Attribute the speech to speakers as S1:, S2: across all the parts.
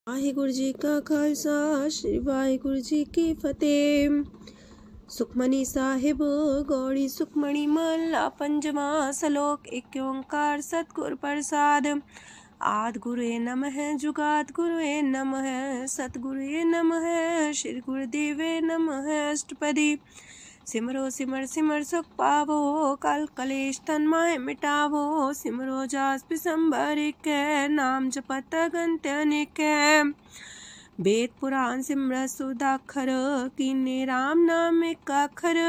S1: वाहिगुरु जी का खालसा श्री वाहिगुरु जी की फतेह। सुखमनी साहिब गौड़ी सुखमणी महला पंजवा सलोक। एक ओंकार सतगुर प्रसाद। आद गुरुए नमः जुगाद गुरुए नमः सतगुरुए नमः श्री गुरुदेवे नमः। अष्टपदी सिमरो सिमर सिमर सुख पावो कल कलेश तन माहे मिटावो। सिमरो जास पिसंबर एक नाम जपत अगंत अनेक। वेद पुराण सिमरत सुदाखर किन्ने राम नाम एक अखर।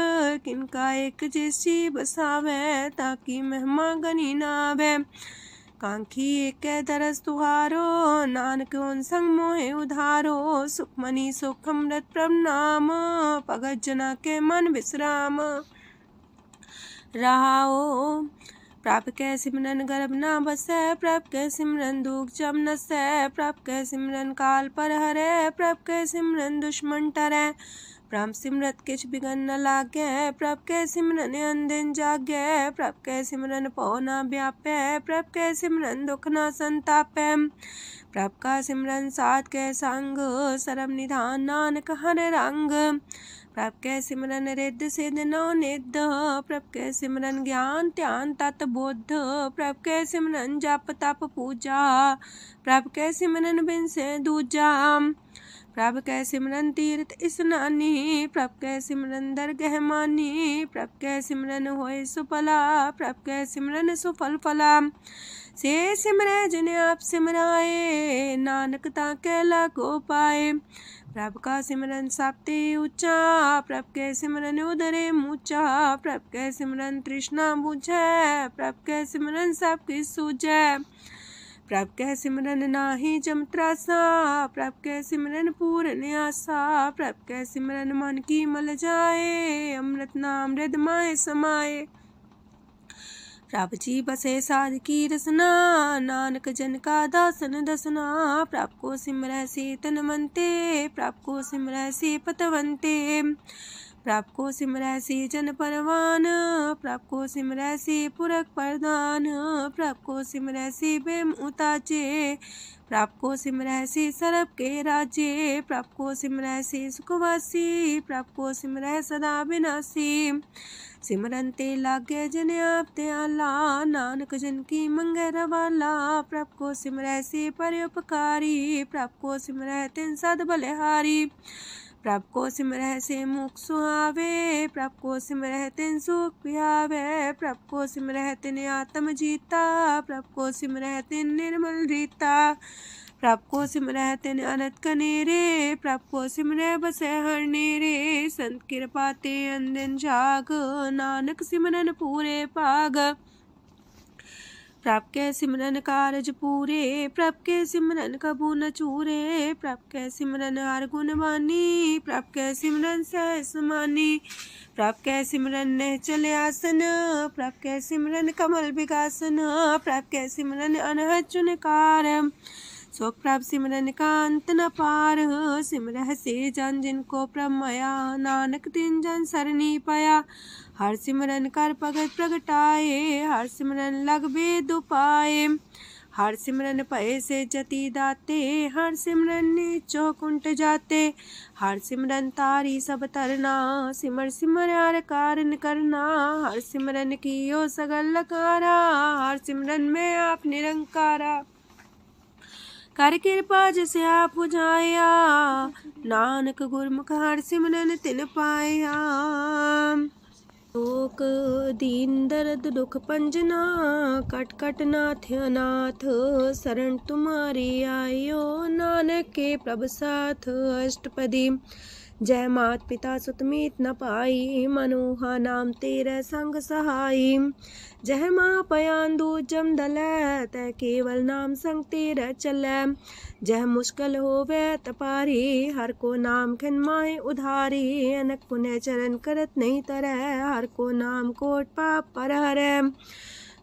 S1: किनका एक जैसी बसावे ताकि महिमा गनी नावे। कांखी एक दरस तुहारो नानक उन संग मोहे उधारो। सुखमनी सुख अमृत प्रभ नाम भगत जना के मन विश्राम। रहाओ प्रभ कै सिमरन गर्भ ना बसै। प्रभ कै सिमरन दुख जम नसै। प्रभ कै सिमरन काल पर हरै। प्रभ कै सिमरन दुश्मन टरै। प्रभ सिमरत किछ बिगन न लागै। प्रभ कै सिमरन अनदिन जागै। प्रभ कै सिमरन पौ ना व्यापै। प्रभ कै सिमरन दुख ना संतापै। प्रभ का सिमरन साध कै संग सरम निधान नानक हर रंग। प्रभ कै सिमरन रिद्ध सिद्ध नौ निध। प्रभ कै सिमरन ज्ञान ध्यान तत बुद्ध। प्रभ कै सिमरन जप तप पूजा। प्रभ कै सिमरन बिन से दूजा। प्रभ कै सिमरन तीर्थ स्नानी। प्रभ कै सिमरन दरगह मानी। प्रभ कै सिमरन होए सुफला। प्रभ कै सिमरन सुफल फला। से सिमरै जिन आप सिमराए नानक ताके लागो पाए। प्रभ का सिमरन सबते ऊंचा। प्रभ कै सिमरन उदरे मूचा। प्रभ कै सिमरन तृष्णा बुझै। प्रभ कै सिमरन सब किछ सूझै। प्रभ कै सिमरन नाही जम त्रासा। प्रभ कै सिमरन पूर्ण आसा। प्रभ कै सिमरन मन की मल जाए। अमृत नाम हृद माए समाए। प्रभ जी बसे साध की रसना नानक जन का दासन दसना। प्रभ को सिमरै से तन मनते। प्रभ को सिमरै से पतवंते। प्रभ को सिमरै से जन परवान। प्रभ को सिमरै से पुरख प्रधान। प्रभ को सिमरै से बेम उताचे। प्रभ को सिमरै से सरब के राजे। प्रभ को सिमरै से सुखवासी। प्रभ को सिमरै सदा विनाशी। सिमरन ते लागे जिन आप दयाला नानक जन की मंगै रवाला। प्रभ को सिमरै से परोपकारी। प्रभ को सिमरै तिन सद बलिहारी। प्रभ को सिमरै से मुख सुहावे। प्रभ को सिमरै तिन सुख पिहावे। प्रभ को सिमरै तिन आत्म जीता। प्रभ को सिमरै तिन निर्मल रीता। प्रभ को सिमरै तिन अनंत कनेरे। प्रभ को सिमरै बसै हर नेरे। संत कृपा ते अनदिन जाग नानक सिमरन पूरे पाग। प्रभ कै सिमरन कारज पूरे। प्रभ कै सिमरन कबू न चूरे। प्रभ कै सिमरन हर गुण बानी। प्रभ कै सिमरन सहस समानी। प्रभ कै सिमरन निश्चल आसन। प्रभ कै सिमरन कमल विगासन। प्रभ कै सिमरन अनहद चुनकार। सो प्रभ सिमरन का अंत न पार। सिमरह से जन जिनको प्रभ माया नानक तिन जन सरनी पाया। हर सिमरन कर भगत प्रगटाए। हर सिमरन लग वेद उपाय। हर सिमरन भय से जति दाते। हर सिमरन नीचो कुंट जाते। हर सिमरन तारी सब तरना। सिमर सिमर हर कारण करना। हर सिमरन कियो सगल लकारा। हर सिमरन में आप निरंकारा। कर कृपा जिसे आप बुझाया। नानक गुरमुख हर सिमरन तिन पाया। लोक दीन दर्द दुख पंजना। कट कट नाथ अनाथ। शरण तुम्हारी आयो नानक के प्रभ साथ। अष्टपदी जय मात पिता सुत मीत न पाई। मनोहा नाम तेरे संग सहाई। जय माँ पयान दूज जम दलै। तै केवल नाम संग तेरे चलै। जह मुश्किल होवे तपारी। हर को नाम खिन माहे उधारी। अनक पुण्य चरण करत नहीं तरह। हर को नाम कोट पाप पर हरै।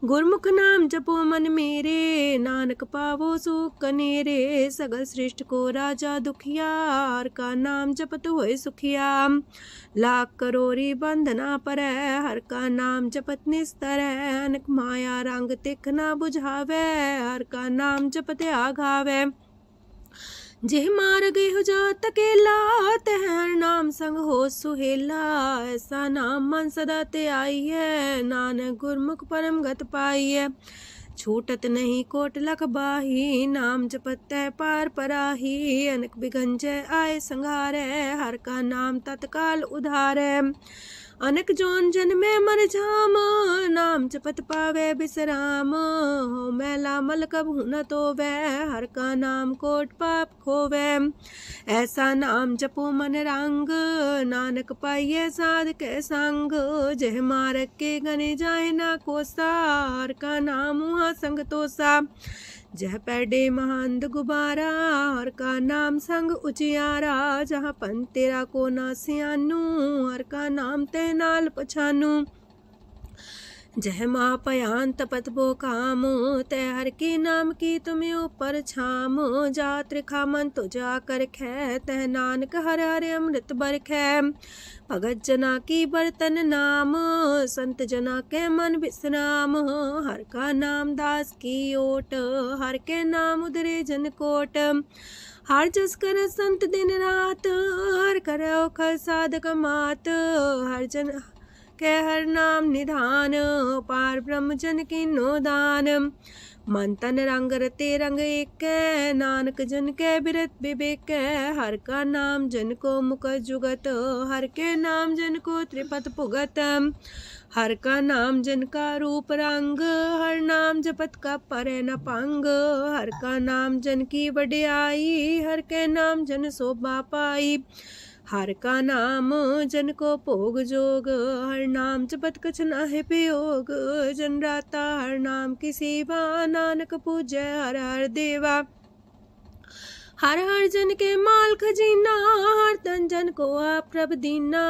S1: गुरमुख नाम जपो मन मेरे। नानक पावो सुख कनेरे। सगल सृष्टि को राजा दुखिया। हर का नाम जपत होए सुखिया। लाख करोरी बंधना परै। हर का नाम जपत निस्तर। अनक माया रंग तिख ना बुझावे। हर का नाम जपत आघावे। जेह मार गए हो जात अकेला, तह हर नाम संग हो सुहेला। ऐसा नाम मन सदा ते आई है, नानक गुरमुख परम गत पाई है। छूटत नहीं कोट लख बाही, नाम जपत है पार पराही। अनक बिगंजय आए संघारे, हर का नाम तत्काल उधारे। अनक जोन जन्मे मर जाम, नाम जपत पावे बिसराम। हो मैला मल कबहु न तोवे, हर का नाम कोट पाप खोवे। ऐसा नाम जपो मन रंग, नानक पाइये साध के संग। जह मारक के गने जाए ना कोसा, हर का नाम हुआ संग तोसा। जह पैडे महंद गुबारा, हर का नाम संग उजियारा। जहाँ पन तेरा को ना सियानू, हर का नाम ते नाल पछानू। जह माँ पयान तपत बो काम, तय हर के नाम की तुम्हें ऊपर छाम। जा त्रिखा मन तो जा कर खे, तह नानक हर हर अमृत बरखै। भगत जना की बर्तन नाम, संत जना के मन विश्राम। हर का नाम दास की ओट, हर के नाम उधरे जन कोट। हर जस कर संत दिन रात, हर करो खर साधक मात। हर जन के हर नाम निधान, पार ब्रह्म जन की नो दान। मन तन रंग रते रंग एक, नानक जन के बिरत विवेक। हर का नाम जन को मुख जुगत, हर के नाम जन को त्रिपत पुगत। हर का नाम जन का रूप रंग, हर नाम जपत का परे न पंग। हर का नाम जन की वड्याई, हर के नाम जन शोभा पाई। हर का नाम जन को भोग जोग, हर नाम जपत कछ नाहि वियोग। जन राता हर नाम की सेवा, नानक पूजै हर हर देवा। हर हर जन के माल खजीना, हर तन जन को आप प्रभ दीना।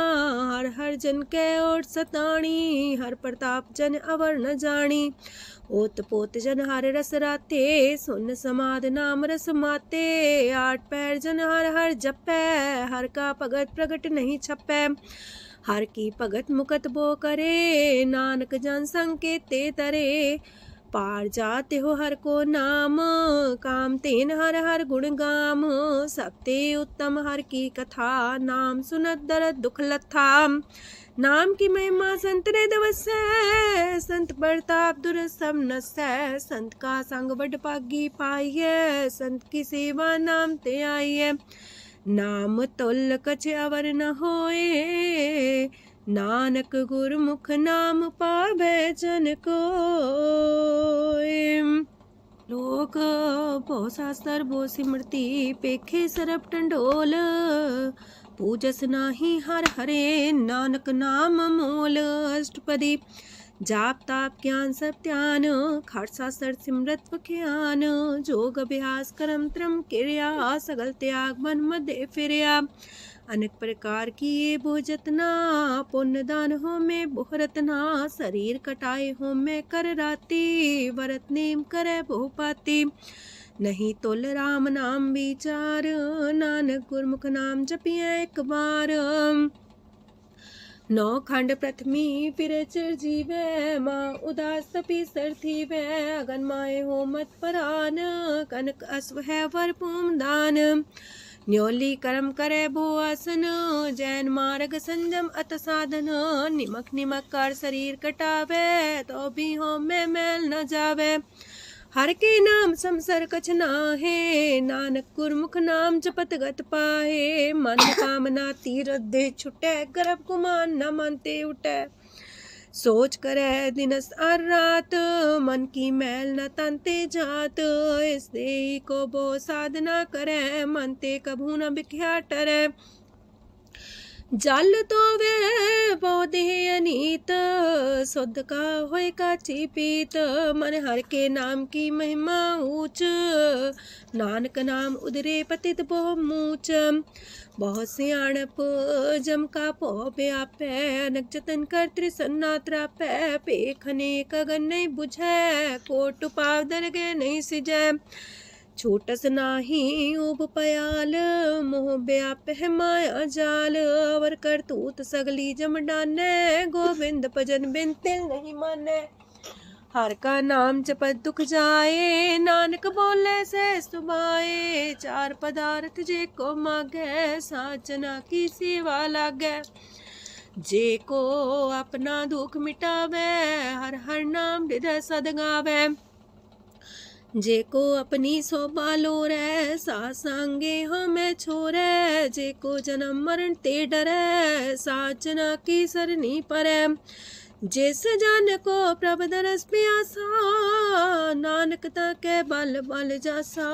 S1: हर हर जन के ओट सताणी, हर प्रताप जन अवर न जानी। ओत पोत जन हर रस राते, सुन समाद नाम रस माते। आठ पैर जन हर हर जपै, हर का भगत प्रगट नहीं छपै। हर की भगत मुकत बो करे, नानक जन संकेते तरे। पार जाते हो हर को नाम, काम तेन हर हर गुण गाम। सबते उत्तम हर की कथा, नाम सुनत दरद दुख लथा। नाम की महिमा संत रे दवसै, संत प्रताप दुर सब नसै। संत का संग बड़ पागी पाइयै, संत की सेवा नाम ते आइयै। नाम तुल कछ अवर न होए, नानक गुरमुख नाम पावै जन कोय। लोक बहु शास्त्र बहु सिमरती, पेखे सरब टंडोल। पूजस नाही हर हरे, नानक नाम मोल। अष्टपदी जाप ताप ज्ञान सब ध्यान, खालसा सर सिमरत वख्यान। जोग अभ्यास करम त्रम क्रिया, सगल त्याग मन मध्य फिरया। अनेक प्रकार की ये बहु जतना, पुण्य दान हो में बहु रतना। शरीर कटाए हो में कर राती, व्रत नेम करे बहु पाती। नहीं तुल राम नाम विचार, नानक गुरमुख नाम जपिए एक बार। नौ खंड प्रथमी फिर चिर जीवै, माँ उदास तपी सर थीवै। अगन माए हो मत परान, कनक अश्व है वर पूम दान। न्योली कर्म करे भो आसन, जैन मार्ग संजम अत साधन। निमक निमक कर शरीर कटावे, तो भी हो में मैल न जावे। हर के नाम समसर कछ नाहे, नानक गुरमुख नाम जपत गत पाहे। मन कामना तीरथ दे छुटै, गर्भ गुमान न मानते उठै। सोच करे दिनस और रात, मन की मैल न तनते जात। इस देही को बो साधना करे, मनते कभू न बिख्या टरै। जल तो वे पौधे अनीत, शुद्ध का होय काची पीत। मन हर के नाम की महिमा ऊंच, नानक नाम उदरे पतित बहु मूच। बहुत सियाणप जम का पो व्यापै, अनक जतन कर त्रिसन्ना त्रापै। पेखने कगन नहीं बुझै, कोट पाव दरगे नहीं सिजै। छोटस नाही उब पयाल, मोह व्याप है माया जाल। अवर करतूत सगली जम डानै, गोविंद भजन बिन तिल नहीं मानै। हर का नाम जपत दुख जाए, नानक बोले से सुभाए। चार पदार्थ जे को मागे, साजना की सेवा लागे। जे को अपना दुख मिटावे, हर हर नाम हृदय सद गावे। जे को अपनी शोभा लोरे, सासंगे हमें छोरे। जे को जन्म मरण ते डरे, साजना की सरनी परे। जिस जन को प्रभ दरस प्यासा, नानक ताके बल बल जासा।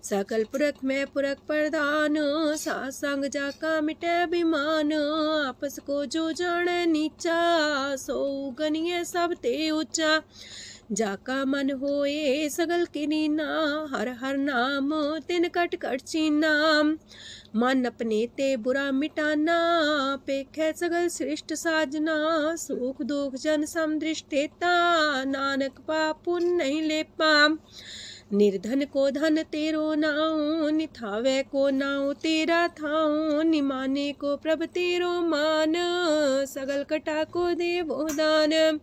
S1: सकल पुरख में पुरख प्रधान, सासंग जाका मिटे अभिमान। आपस को जो जाने नीचा, सो गनिये सब ते ऊंचा। जाका मन होए सगल किनीना, हर हर नाम तिन कट कट चीना। मन अपने ते बुरा मिटाना, पेखे सगल सृष्ट साजना। सुख दुख जन समदृष्टेता, नानक पाप पुण्य नहीं लेपा। निर्धन को धन तेरो नाऊ, निथावे को नाऊ तेरा थाऊ। निमाने को प्रभ तेरो मान, सगल कटा को देवो दान।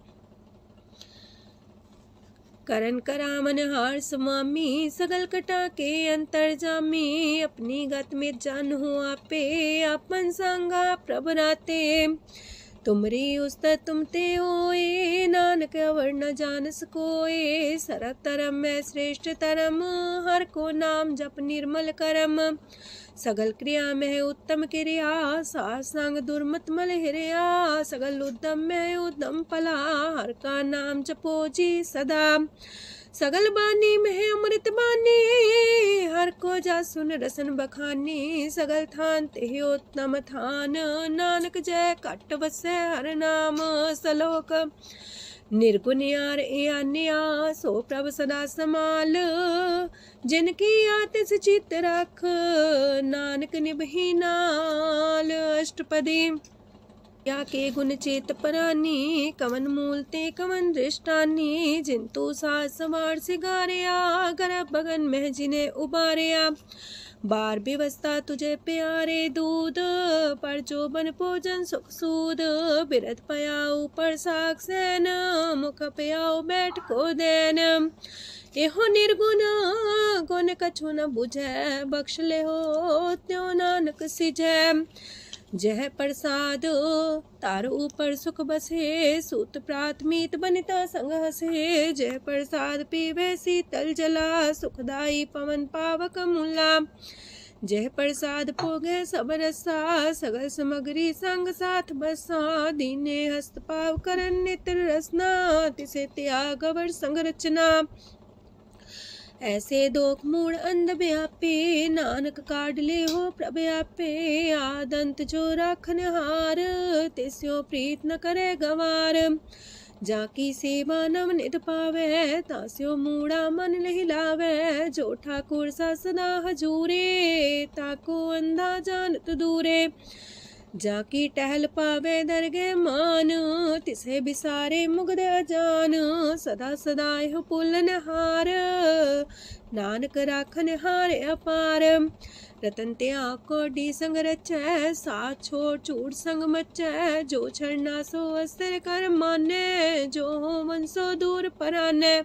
S1: करन करामन हार समामी, सगल कटा के अंतर जामी। अपनी गत में जान हो आपे, आपन संगा प्रभ राते। तुमरी उस्ता तुम ते होए, नानक अवर न जान सकोए। सरब तरम में श्रेष्ठ तरम, हर को नाम जप निर्मल करम। सगल क्रिया में उत्तम क्रिया, सासंग दुर्मत मल हिरिया। सगल उद्यम में उद्यम फला, हर का नाम जपो जी सदा। सगल बानी में अमृत बानी, हर को जा सुन रसन बखानी। सगल थान ते उत्तम थान, नानक जय कट बसे हर नाम सलोक। निर्गुण यार आन्या, सो प्रभ सदा समाल। जिनकी आतिस चित रख, नानक निभही नाल। अष्टपदी या के गुण चेत परानी, कवन मूल ते कवन दृष्टानी। जिंतु सास सवार सिगारिया, गर्भ बगन में जिन्हें उबारिया। बार व्यवस्था तुझे प्यारे दूध, पर जो बन भोजन सुख सूद। बिरत पयाऊ पर साग सैन, मुख पयाऊ बैठ को देन। एहो निर्गुण गुण कछु न बुझे, बख्श ले हो त्यों नानक सिझे। जह प्रसाद तार ऊपर सुख बसे, सूत प्रात मीत बनिता संग हसे। जह प्रसाद पीवे शीतल जला, सुखदाई पवन पावक मूला। जह प्रसाद पोगे सब रसा, सगल समग्री संग साथ बसा। दीने हस्त पाव करन नित्र रसना, तिसे त्याग अवर संग रचना। ऐसे दोख मूड अंध व्यापे, नानक काढ़ ले हो प्रभ आपे। आदंत जो राखन हार, तिस्यो प्रीत न करे गवार। जाकी सेवा नव निध पावे, तास्यो मूड़ा मन लहिलावे। जो ठाकुर सा सदा हजूरे, ताको अंधा जानत दूरे। जाकी टहल पावे दरगे मान, तिसे बिसारे मुग्ध अजान। सदा सदा यह पुलन हार, नानक राखन हार अपार। रतन त्याग कोडी संग रचै, साथ छोड़ चूड़ संग मचै। जो छड़ना सो अस्तर कर माने, जो हो मन सो दूर पराने।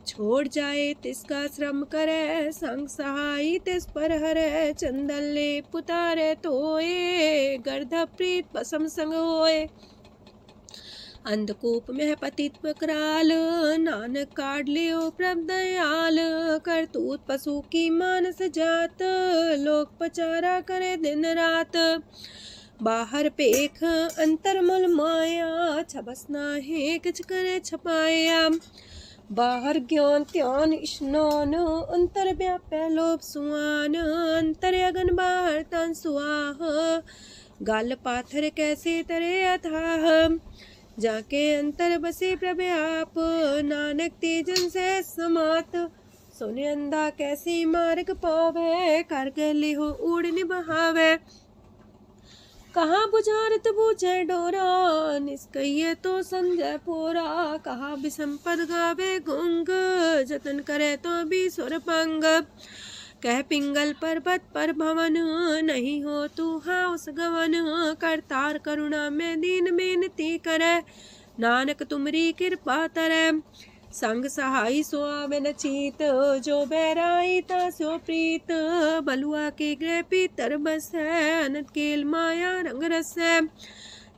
S1: छोड़ जाए तिसका श्रम करे, संग सहाई तिस पर हरे। चंदन ले पुतारे तोए, गर्ध प्रीत पसम संग होए। अंधकूप में पतित कराल, नानक काढ़ लियो प्रभ दयाल। करतूत पशु की मानस जात, लोक पचारा करे दिन रात। बाहर पेख अंतर मूल माया, छबस नाहे किछ करे छपाया। बाहर ज्ञान त्यान स्नान, अंतर व्यापै लोभ सुआन। अंतर अगन बाहर तन सुआह, गल पाथर कैसे तरे अथाह। जाके अंतर बसे प्रभ आप, नानक तेजन से समात। सोने अंधा कैसे मार्ग पावे, कर गले हो उड़ निबहावे। कहाँ बुझारत बूझे डोरा, निष्कइये तो संजय पोरा। कहा विसंपद गावे गुंग, जतन करे तो भी सुर पंग। कह पिंगल पर्वत पर भवन, नहीं हो तू हाउस गवन। करतार करुणा में दीन बेनती करे, नानक तुमरी कृपा तरੈ। संग सहाई सो आवे न चीत, जो बैराई तास्यो प्रीत। बलुआ के गृह पीतर बसै, अनंत केल माया रंग रसै।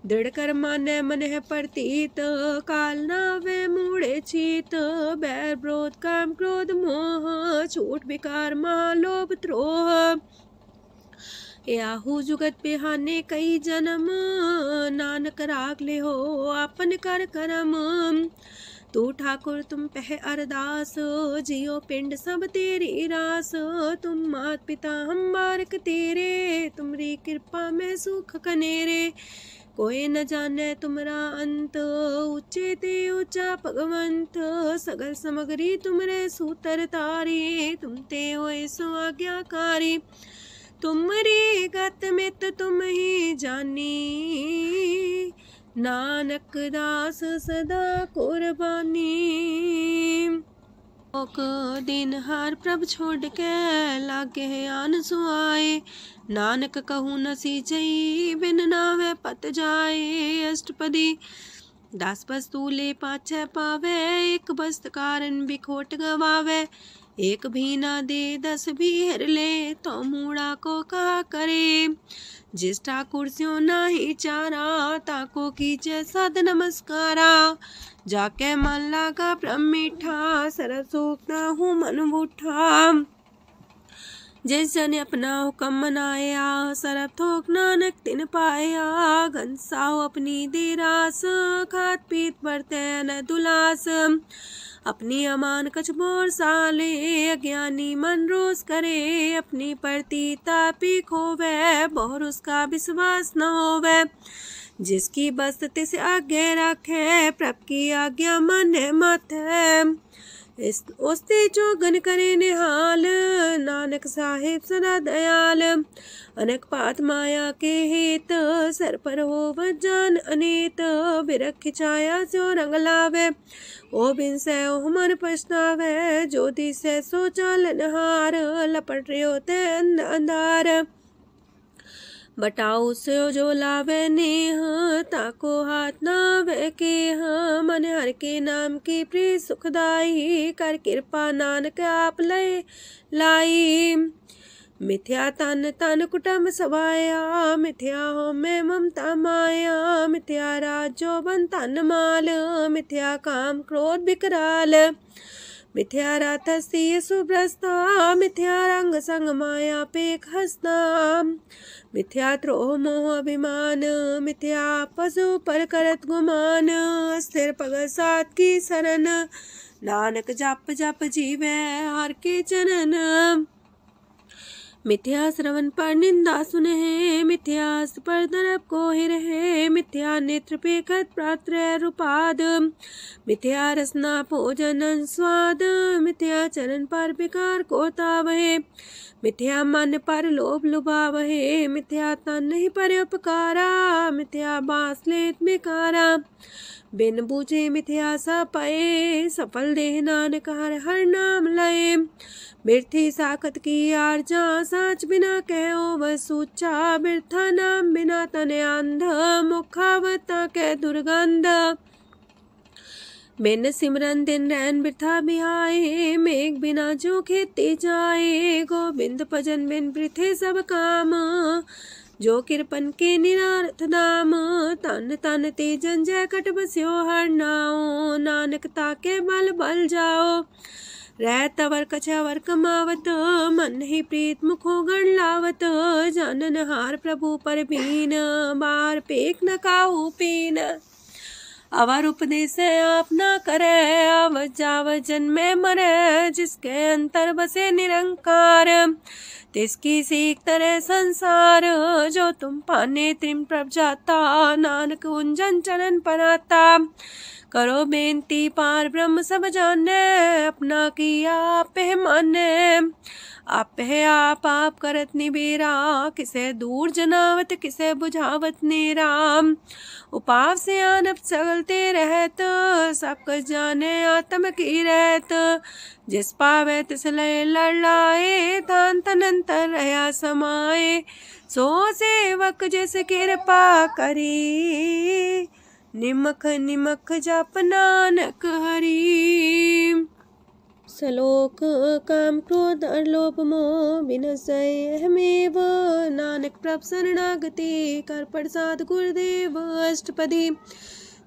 S1: दृढ़ कर मानै मन है प्रतीत, काल नावे मूढ़े चीत। बैर विरोध काम क्रोध मोह, छूट विकार लोभ द्रोह। याहू जुगत बिहाने कई जन्म, नानक राख ले हो आपन कर करम। तू ठाकुर तुम पह अरदास, जियो पिंड सब तेरी रास। तुम मात पिता हम बारक तेरे, तुमरी कृपा में सुख कनेरे। कोई न जाने तुमरा अंत, ऊंचे ते ऊंचा भगवंत। सगल समगरी तुमरे सूतर तारी, तुम ते होए सो आज्ञाकारी। तुमरी गत मित तुम ही जानी, नानक दास सदा कुर्बानी। दिन हार प्रभ छोड़ के, लागे आन सुआए। नानक कहूँ न सीचई, बिन नावे पत जाए। अष्टपदी दास वस्तु ले पाछे पावे, एक बस्त कारण बिखोट गवावे। एक भी ना दे दस भी हर ले, तो मूड़ा को कहा करे। जिस ठाकुर स्यो नाही चारा, ताको कीजे सद नमस्कारा। जाके मन लागा ब्रह्म मीठा, सरल सूख ना हूँ मन बूठा। जिस जन अपना हुक्म मनाया, सरब थोक नानक तिन पाया। घनसाओ अपनी दे रास, खात पीत बरते न दुलास। अपनी अमान कछ बोर साले, अज्ञानी मन रोस करे। अपनी परती तापी खोवे, बहुर उसका विश्वास न होवे। जिसकी बस्त तिस आगे रखे, प्रभ की आज्ञा माने माथे। उसते जोगन करे निहाल, नानक साहिब सदा दयाल। अनेक पात माया के हेत, सर पर हो जान अनेत। बिरख छाया सो रंग लावे, ओ बिन से ओ मन पछतावे। जो दिसे सो चालन हार, लपट रहे होते अंधार। बटाऊ से जो लावे नेह, ताको हाथ नावे के। मन हर के नाम की प्रिय सुखदाई, कर कृपा नानक आप लय लाई। मिथ्या तन तन कुटुम सवाया, मिथ्या हो में ममता माया। मिथ्या राजो बन तन माल, मिथ्या काम क्रोध विकराल। मिथ्या रातसी सुभ्रस्ता, मिथ्या रंग संग माया पेख हस्ता। मिथ्या द्रोह मोह अभिमान, मिथ्या पशु पर करत गुमान। स्थिर पग सात की शरण, नानक जप जप जीवे हर के चरण। मिथ्या श्रवण पर निंदा सुने, मिथ्या पर दरब को ही रहे। मिथ्या नेत्र पेखत प्रात्र रूपाद, मिथ्या रसना भोजन स्वाद। मिथ्या चरण पर विकार को तावहे, मिथ्या मन पर लोभ लुभावहे। मिथ्या तन ही पर उपकारा, मिथ्या बास लेत बेकारा। बिन बूझे मिथ्या सा पाए, सफल देह नानक हर हर नाम लय। बिरथी साखत की आरजा, साच बिना कहो वह सूचा। बिरथा नाम बिना तने अंध, मुखावता के दुर्गंध। बिन सिमरन दिन रैन बिरथा बिहाए, मेघ बिना जो खेती जाए। गोविंद भजन बिन बिरथे सब काम, जो किरपन के निरारथ दाम। तन तन ते जंजय कट बस्यो हर नाओ, नानक ताके बल बल जाओ। रह तवर कछवर कमावत, मन ही प्रीत मुखो गण लावत। जानन हार प्रभु पर बीन, बार पेख न काहू पीन। अवर उपदेश आप न करे, आवत जावत जन्मे मरे। जिसके अंतर बसे निरंकार, तिसकी सीख तरह संसार। जो तुम पाने त्रिम प्रभ जाता, नानक उंजन चरण पनाता। करो बेनती पार ब्रह्म सब जाने, अपना किया आप है माने। आप है आप करत निबेरा, किसे दूर जनावत किसे बुझावत नेरा। उपाव से आनप चलते रहत, सब कुछ जाने आत्म की रहत। जिस पावे तिस लय लड़ लाए, थान तनंतर रहा समाए। सो सेवक जिस कृपा करी, निमख निमख जप नानक हरि। सलोक काम क्रोध और लोभ मोह बिनसै अहमेव, नानक प्रभ शरणागति कर प्रसाद गुरुदेव अष्टपदी।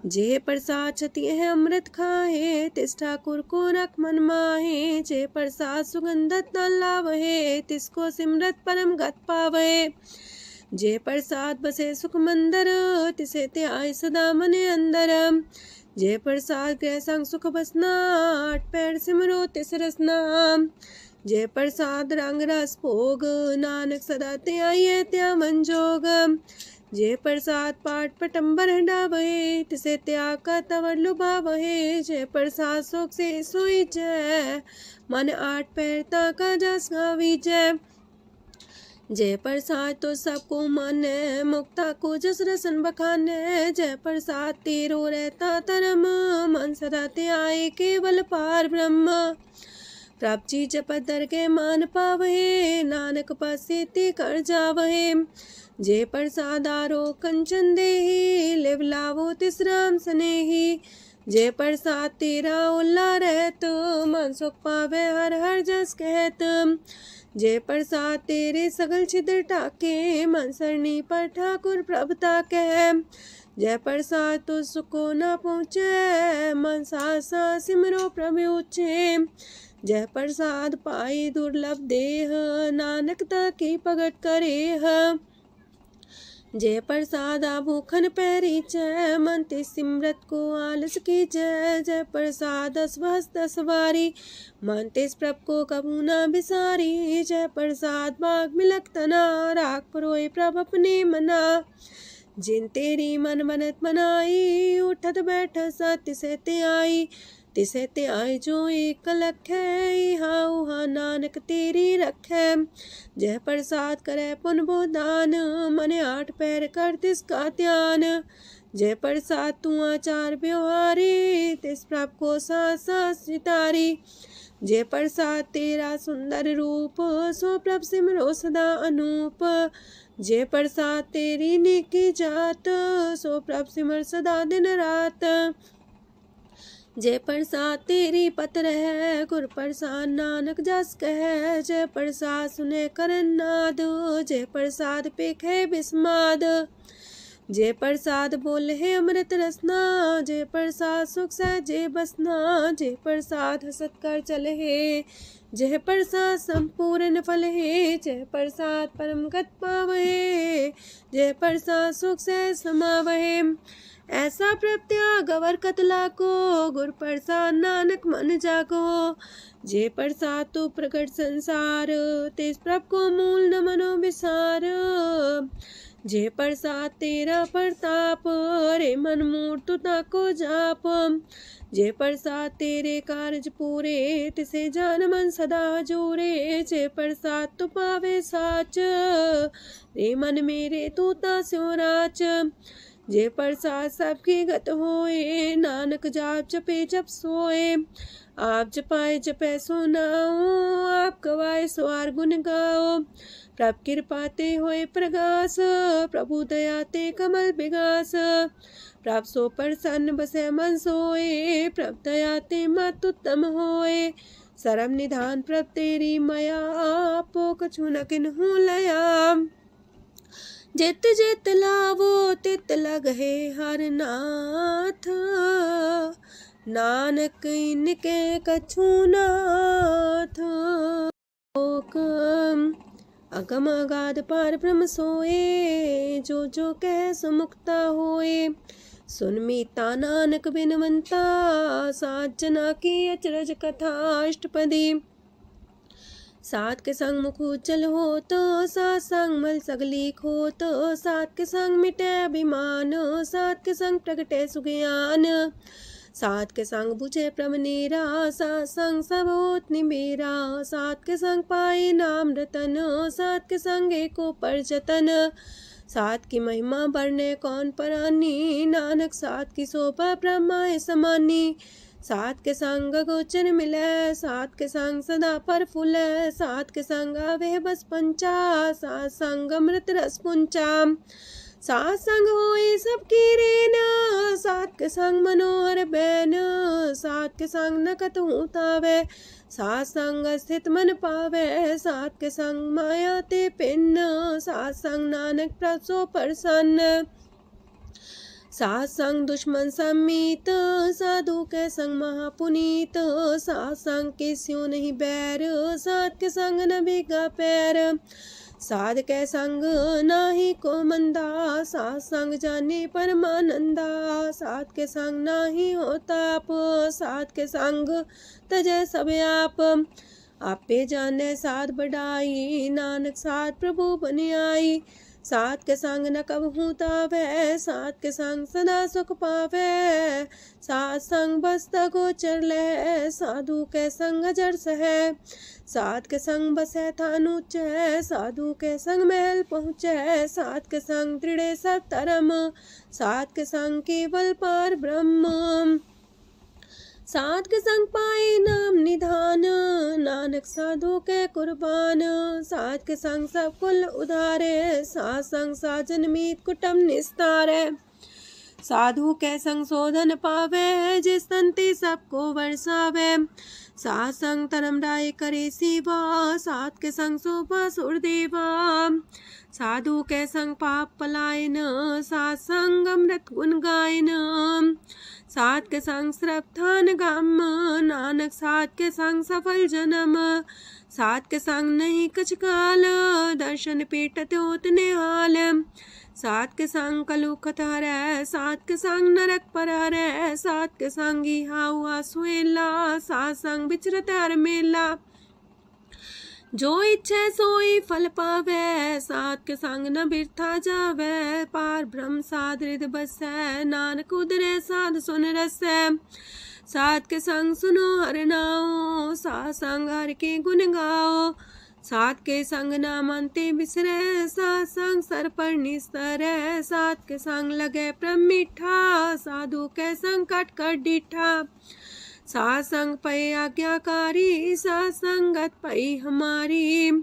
S1: जे प्रसाद छति है अमृत खाहे, तिस ठाकुर को रख मन माहे। जे प्रसाद सुगंधत न लावहे, तिसको सिमरत परम गत पावहे। जे प्रसाद बसे सुख मंदर, तिसे त्याय सदा मन अंदर। जे प्रसाद गृह संग सुख बसना, आठ पैर सिमरो तिस रसना। जे प्रसाद रंग रस भोग, नानक सदा त्याये त्या मन जोग। जे प्रसाद पाठ पटम्बर डावहे, तिसे त्याग का तवर लुभावहे। जे प्रसाद शोक से सोई जय, मन आठ पैर ताका जस गावी जय। जय प्रसाद तो सबको माने, मुक्ता को जस रसन बखाने। जय प्रसाद तेरो रहता धर्म, मन सदा त्याए केवल पार ब्रह्म। प्रभ जी जपत दर के मान पावहे, नानक पसेति कर जावहे। जे प्रसाद आरो कंचन देहि, लिव लावो तिस राम सनेही। जे प्रसाद तेरा उल्ला रहत, मन सुख पावे हर हर जस कहत। जे प्रसाद तेरे सगल छिद्र टाके, मन सरनी पर ठाकुर प्रभ ताके। जय प्रसाद तो सुको न पहुँचे, मन सा सिमरो प्रभु ऊँचे। जय प्रसाद पाई दुर्लभ देह, नानक ताकी प्रगट करेह। जय प्रसाद आभूखन पैरी जय, मन ते सिमरत को आलस की जय। जय प्रसाद अस्वस्थ सवारी, मन तेस प्रभ को कबू न बिसारी। जय प्रसाद बाग मिलक तना, राख परोए प्रभ अपने मना। जिन तेरी मन मनत मनाई, उठत बैठत सत्य से त्याई। तिसे त्याई जो एक लख है, इहा उहा नानक तेरी रखै। जय प्रसाद करे पुन बोदान, मन आठ पैर कर तिसका ध्यान। जय प्रसाद तू आचार व्यवहारी, तिस प्रभ को सास सितारी। जय प्रसाद तेरा सुंदर रूप, सो प्रभ सिमरो सदा अनूप। जय प्रसाद तेरी नेकी जात, सो प्रभ सिमर सदा दिन रात। जय प्रसाद तेरी पत्र है, गुर प्रसाद नानक जस कह। जय प्रसाद सुने करन नाद, जय प्रसाद पेखे बिस्माद। जय प्रसाद बोले है अमृत रसना, जय प्रसाद सुख सहजे बसना। जय प्रसाद हसत कर चले है, जय प्रसाद संपूर्ण फल है। जय प्रसाद परम गत पावहे, जय प्रसाद सुख सह समावहे। ऐसा प्रत्याग अवर कतला को, गुर प्रसाद नानक मन जागो। जे प्रसाद तो प्रकट संसार, तेज प्रभ को मूल न मनो विसार। जे प्रसाद तेरा प्रताप, रे मन मूर्त ताको जाप। जे प्रसाद तेरे कारज पूरे, तिसे जान मन सदा जोरे। जे प्रसाद तु पावे साच, रे मन मेरे तू तास्यो राच। जे प्रसाद सबकी गत होए, नानक जाप जपे जप सोए। आप जपाए जपै सो नाओ, आप गवाए सो आर गुण गाओ। प्रभ कृपा ते होए प्रगास, प्रभु दया ते कमल विगास। प्रभ सो प्रसन्न बसै मन सोए, प्रभ दया ते मत उत्तम होए। सरम निधान प्रभ तेरी मया, आपो कछु न किन्हु लया। जित जित लावो तित लगहे हर नाथ, नानक इनके कछु नाथ। अगम अगाध पार ब्रह्म सोए, जो जो कह सो मुक्ता होए। सुन मीता नानक बिनवंता, सात जना की अचरज कथा अष्टपदी। सात के संग मुख उज्जल हो तो, सात संग मल सगलीक हो तो। सात के संग मिटे अभिमान, सात के संग प्रगटे सुज्ञान। सात के संग बुझे प्रभ नेरा, सात संग सब होत निमेरा। सात के संग पाए नाम रतन, सात के संग एको पर जतन। सात की महिमा बढ़ने कौन परानी, नानक सात की शोभा ब्रह्मा समानी। सात के संग गोचर मिले, सात के संग सदा पर फूले। सात के संग आवे बस पंचा, सात संग अमृत रस पुंचा। सात संग होए सबकी रेन, सात के संग मनोहर बैन, सात के संग न कतहु तावै, सात संग स्थित मन पावै, सात के संग माया ते पिन, सात संग नानक प्रसो प्रसन्न, सात संग दुश्मन समीत, साधु के संग महापुनीत, सात संग किस्यों नहीं बैर, सात के संग न भीगा पैर, साध के संग नाही को मंदा, सात संग जाने परमानंदा, सात के संग नाही हो ताप, सात के संग तजै सब आप, आपे जाने साध बढ़ाई, नानक साध प्रभु बन आई, सात के संग न कबहू तावै, सात के संग सदा सुख पावै, सात संग बस्त गोचर लहै, साधु के संग अजर सहै, सात के संग बसै थान ऊंचै, साधु के संग महल पहुँचै, सात के संग दृढ़ सब धर्म, सात के संग केवल पार ब्रह्म, सात के संग पाए नाम निधान, नानक साधु के कुर्बान, सात के संग सब कुल उधारे, सात संग साजन मीत कुटुम निस्तारे, साधु के संग शोधन पावे, जिस संति सबको वर्षावे, सात संग धर्म राय करे सेवा, सात के संग शोभा सुरदेवा, साधु के संग पाप पलायन, सात संग अमृत गुण गायन, सात के संग श्रद्धान गम, नानक सात के संग सफल जन्म, सात के संग नहीं कछ काल, दर्शन पीटत होत निहाल, सात के संग कलुखत हरै, सात के संग नरक पर हरै, सात के संग इहा हुआ सुहेला, सात संग बिचरत हर मेला, जो इच्छै सोई फल पावै, सात के संग न बिरथा जावै, पार ब्रह्म साध हृदय बसै, नानक उदरै साध सुन रसै, सात के संग सुनो हर नाओ, सात संग हर के गुण गाओ, सात के संग ना मानते बिसरै, सात संग सर पर निस्तरै, सात के संग लगे प्रेम मीठा, साधु के संग कट कर डीठा, सात संग पै आज्ञाकारी, सात संगत पै हमारी,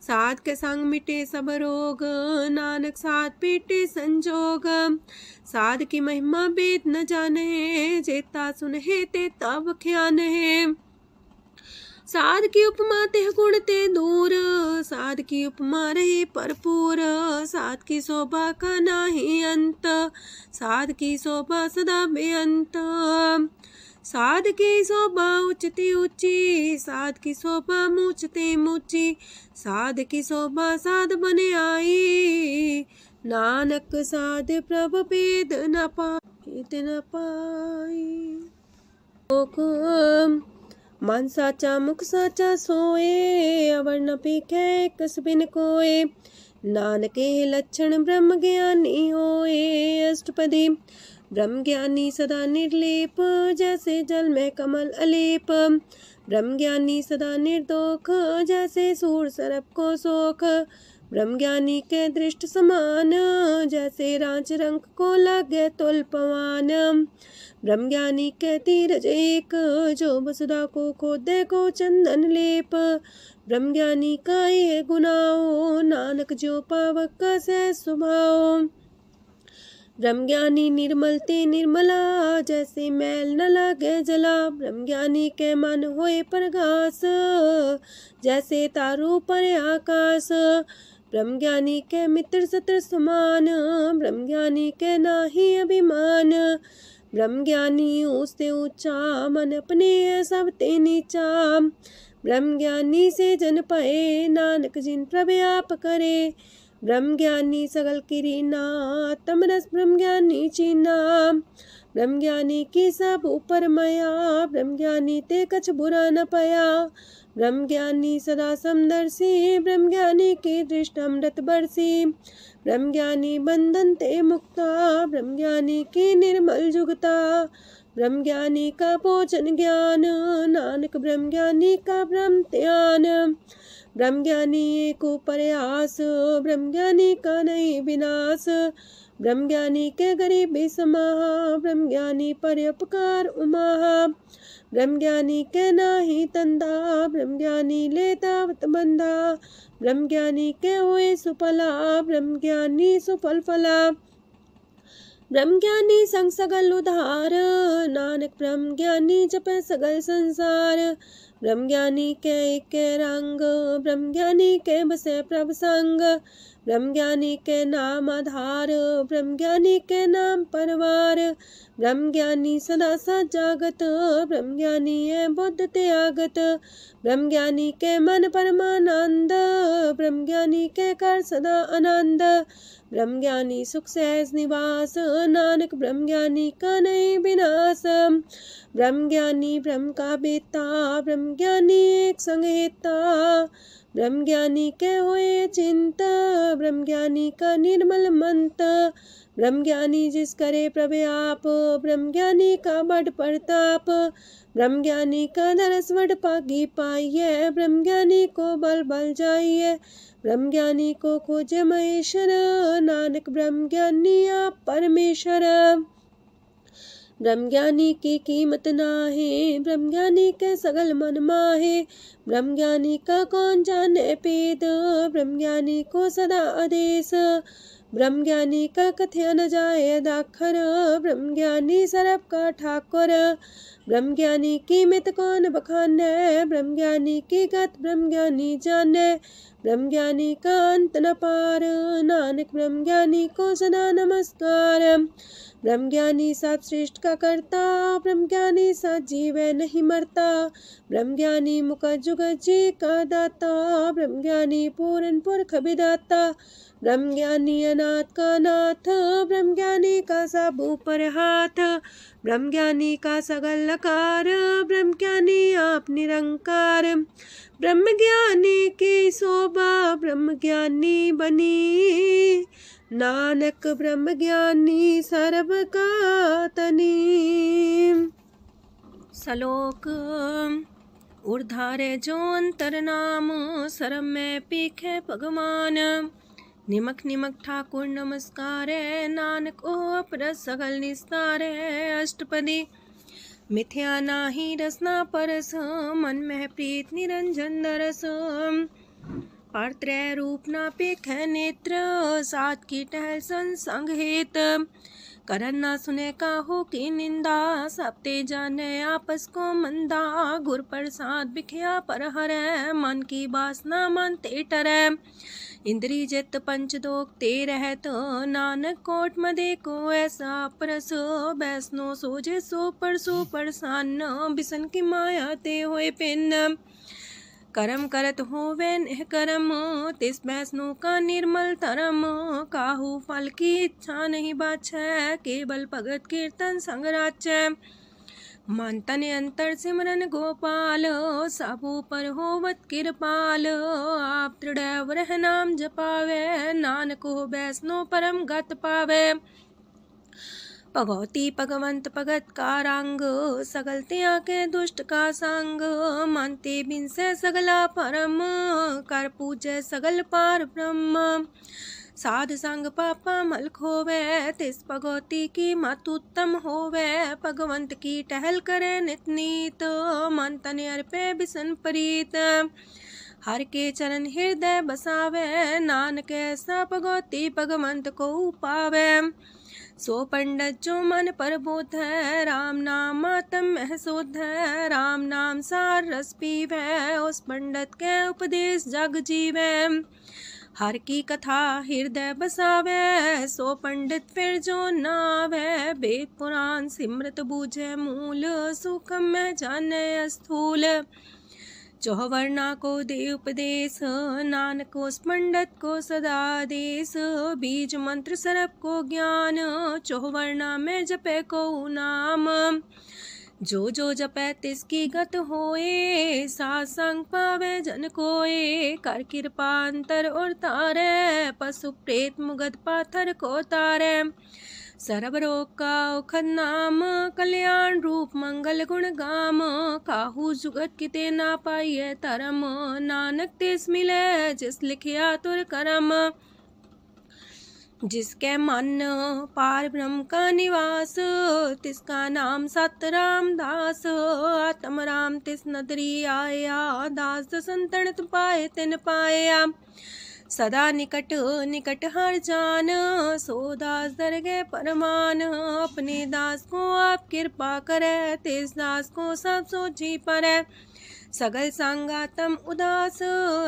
S1: सात के संग मिटे सब रोग, नानक सात पीटे संजोग, साध की महिमा वेद न जाने, जेता सुनहे ते तब ख्यान है, साध की उपमा ते गुण ते दूर, साध की उपमा रही भरपूर, साध की शोभा का नाही अंत, साध की शोभा सदा बेअंत, साध की शोभा उच्चती ऊंची, साध की शोभा मूचते मूची, साध की शोभा साध बने आई, नानक साध प्रभ भेद न पाई, मन साचा मुख साचा सोए, अवर न पीखे कस बिन कोए, नानके लक्षण ब्रह्म ज्ञानी होए, अष्टपदी ब्रह्म ज्ञानी सदा निर्लेप, जैसे जल में कमल अलेप, ब्रह्म ज्ञानी सदा निर्दोख, जैसे सूर सरप को सोख, ब्रह्म ज्ञानी के दृष्ट समान, जैसे रांच रंग को लगे तुल पवान, ब्रह्म ज्ञानी के तीरज एक, जो वसुधा को खोदे को चंदन लेप, ब्रह्म ज्ञानी का ये गुनाओ, नानक जो पावक का सह स्वभाव, ब्रह्म ज्ञानी निर्मल ते निर्मला, जैसे मैल न लागे जला, ब्रह्म ज्ञानी के मन होए प्रगास, जैसे तारू पर आकाश, ब्रह्म ज्ञानी के मित्र सत्र समान, ब्रह्म ज्ञानी के नाही अभिमान, ब्रह्म ज्ञानी ऊंचते ऊंचा, मन अपने सब ते नीचा, ब्रह्म ज्ञानी से जन पाए, नानक जिन प्रभु आप करे, ब्रह्म ज्ञानी सगल किरीना, तमरस ब्रह्म ज्ञानी चीना, ब्रह्म ज्ञानी की सब ऊपर मया, ब्रह्म ज्ञानी ते कछ बुरा न पाया, ब्रह्म ज्ञानी सदा समदर्शी, ब्रह्म ज्ञानी की दृष्ट अमृत बरसी, ब्रह्म ज्ञानी बंधन ते मुक्ता, ब्रह्म ज्ञानी की निर्मल जुगता, ब्रह्म ज्ञानी का भोजन ज्ञान, नानक ब्रह्म ज्ञानी का ब्रह्म ध्यान, ब्रह्म ज्ञानी एक प्रयास, ब्रह्म ज्ञानी का नहीं विनाश, ब्रह्म ज्ञानी के गरीबी समाहा, ब्रह्म ज्ञानी पर उपकार उमाहा, ब्रह्म ज्ञानी के नाही तंदा, ब्रह्म ज्ञानी लेता बंधा, ब्रह्म ज्ञानी के हुए सुफला, ब्रह्म ज्ञानी सुफल फला। ब्रह्म ज्ञानी संग सगल उधार, नानक ब्रह्म ज्ञानी जपे सगल संसार। ब्रह्म ज्ञानी के रंग, ब्रह्म ज्ञानी के बसे प्रभ संग, ब्रह्म ज्ञानी के नाम आधार, ब्रह्म ज्ञानी के नाम परवार। ब्रह्म ज्ञानी सदा सजागत, ब्रह्म ज्ञानी है बुद्ध त्यागत, ब्रह्म ज्ञानी के मन परमानंद, ब्रह्म ज्ञानी के कर सदा आनंद। ब्रह्म ज्ञानी सुख सहज निवास, नानक ब्रह्म ज्ञानी का नहीं विनाश। ब्रह्म ज्ञानी ब्रह्म का बेता, ब्रह्म ज्ञानी एक संग हेता, ब्रह्म ज्ञानी के हुए चिंत, ब्रह्म ज्ञानी का निर्मल मंत। ब्रह्म ज्ञानी जिस करे प्रभु आप, ब्रह्म ज्ञानी का बड़ प्रताप, ब्रह्म ज्ञानी का दरस वड पागी पाइये, ब्रह्म ज्ञानी को बल बल जाइए, ब्रह्म ज्ञानी को खोजे महेश्वर, नानक ब्रह्म ज्ञानी आप परमेश्वर। ब्रह्म ज्ञानी की कीमत नाहे, ब्रह्म ज्ञानी के सगल मन माहे, ब्रह्म ज्ञानी का कौन जाने पेद, ब्रह्म ज्ञानी को सदा आदेश, ब्रह्म ज्ञानी का कथ्य न जाए दाखर, ब्रह्म ज्ञानी सरब का ठाकुर। ब्रह्म ज्ञानी की मित कौन बखाने, ब्रह्म ज्ञानी की गत ब्रह्म ज्ञानी जाने, ब्रह्म ज्ञानी का अंत न पार, नानक ब्रह्म ज्ञानी को सदा नमस्कार। ब्रह्म ज्ञानी सब सृष्ट का करता, ब्रह्म ज्ञानी सजीव नहीं मरता, ब्रह्म ज्ञानी मुख जुग जी का दाता, ब्रह्म ज्ञानी पूरन पुरख विदाता, ब्रह्म ज्ञानी अनाथ का नाथ, ब्रह्म ज्ञानी का सब ऊपर हाथ, ब्रह्म ज्ञानी का सगल लकार, ब्रह्म ज्ञानी आप निरंकार। ब्रह्म ज्ञानी की शोभा ब्रह्म ज्ञानी बनी, नानक ब्रह्म ज्ञानी सर्व का तनी। श्लोक उर्धारे जो अंतर नाम, सरम में पीखे भगवान, निमक निमक ठाकुर नमस्कार, नानक ओ अपर सगल निस्तार। अष्टपदी मिथ्या नाही रसना परस, मन में प्रीत निरंजन दरस, पात्रय रूप ना पेख नेत्र, सात की टहल संसंग हेत, करन ना सुने काहू की निंदा, सबते जाने आपस को मंदा, गुर प्रसाद बिखया पर हरै, मन की बासना मानते टरै, इंद्री जित पंच दोख ते रहत, नानक कोट मदे को ऐसा परस, बैसनो सोजे सो परसान, बिसन की माया ते होए पिन, करम करत होवे नेह करम, तिस बैसनो का निर्मल तरम, काहू फल की इच्छा नहीं बाछै, केवल भगत कीर्तन संग राचै, मन तन अंतर सिमरन गोपाल, सबू पर होवत कृपाल, आप दृढ़ रह नाम जपावे, नानक हो बैसनो परम गत पावे, भगवती भगवंत भगत का रंग, सगल त्याग के दुष्ट का संग, मानते बिन से सगला परम, कर पूजे सगल पार ब्रह्म, साध संग पापा मल खोवे, तिस भगवती की मत उत्तम होवे, भगवंत की टहल करे नित नीत, मन तन अर्पे बिसन प्रीत, हर के चरण हृदय बसावे, नानक ऐसा भगवती भगवंत को पावे, सो पंडित जो मन पर बोध है, राम नाम आत्म में शोध है, राम नाम सार रस पीवे, उस पंडित के उपदेश जग जीवे, हर की कथा हृदय बसावे, सो पंडित फिर जो नावे, वेद पुराण सिमृत बूझे मूल, सुखम में जाने स्थूल, चौवर्णा को दे उपदेश, नानक उस पंडित को सदा देश, बीज मंत्र सरप को ज्ञान, चौवर्णा में जपे को नाम, जो जो जपे तिसकी गत होए, सासंग पावे जन कोए, कर कृपा अंतर और तारे, पशु प्रेत मुगध पाथर को तारे, सर्व रोग का औखद नाम, कल्याण रूप मंगल गुण गाम, काहू जुगत किते ना पाइये तरम, नानक तिस मिले जिस लिखिया तुर करम, जिसके मन पार ब्रह्म का निवास, तिसका नाम सत रामदास। आत्म राम तिस नदरी आया, दास संतन पाए तिन पाया। सदा निकट निकट हर जान, सो दास दरगे परमान। अपने दास को आप कृपा करे, तिस दास को सब सोची परे। सगल संगातम उदास,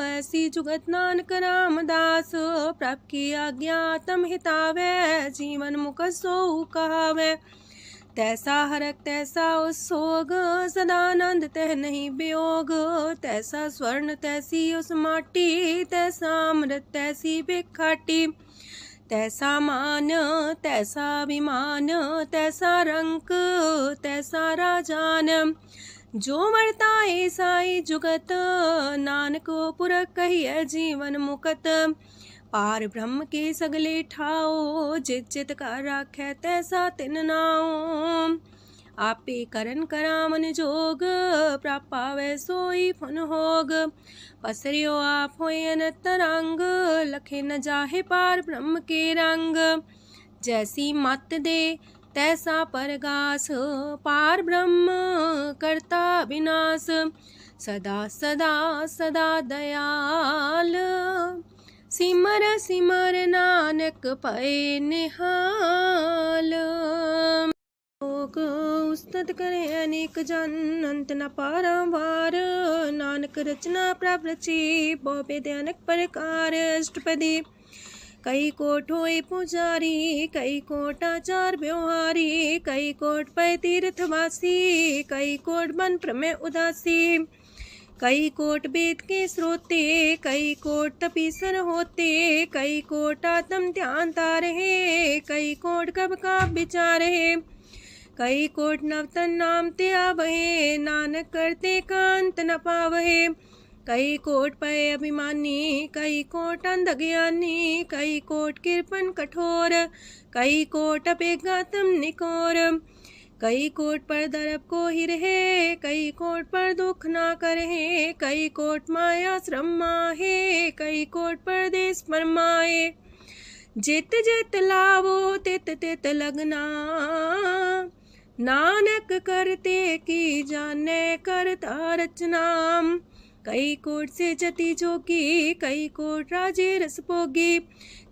S1: ऐसी जुगत नानक रामदास। प्रभ की आज्ञा तम हितावे, जीवन मुख सो कहावे। तैसा हरक तैसा उत्सोग, सदानंद तह नहीं वियोग। तैसा स्वर्ण तैसी उस माटी, तैसा अमृत तैसी बिखाटी। तैसा मान तैसा अभिमान, तैसा रंक तैसा राजान। जो वर्ताए साई जुगत, नानक पुरख कहिए जीवन मुकत। पार ब्रह्म के सगले ठाओ, जित जित कर राखै तैसा तिन नाओ। आपे करन करामन जोग, प्रापावे सोई फन होग। पसरियो आप होय अनंत रंग, लखे न जाहे पार ब्रह्म के रंग। जैसी मत दे तैसा परगास, पार ब्रह्म करता विनाश। सदा सदा सदा दयाल, सिमर सिमर नानक पए निहाल। लोक उस्तत करे अनेक जन, अंत न पारावार। नानक रचना प्रभ रची, बहु अनेक प्रकार। अष्टपदी कई कोट होए पुजारी, कई कोट आचार व्यवहारी। कई कोट पै तीर्थवासी, कई कोट बन प्रमेय उदासी। कई कोट वेद के स्रोते, कई कोट तपीसर होते। कई कोट आत्म ध्यान तारहे, कई कोट कब का विचार है। कई कोट नवतन नाम ते आवहे, नानक करते कांत न पावहे। कई कोट पय अभिमानी, कई कोट अंधज्ञानी। कई कोट कृपन कठोर, कई कोट अपेगातम निकोर। कई कोट पर दरब को ही रहे, कई कोट पर दुख ना करहे। कई कोट माया श्रम माहे, कई कोट परदेश फरमाए। जित जित लावो तित तित लगना, नानक करते की जाने करता रचना। कई कोट से जति जोगी, कई कोट राजे रस भोगी।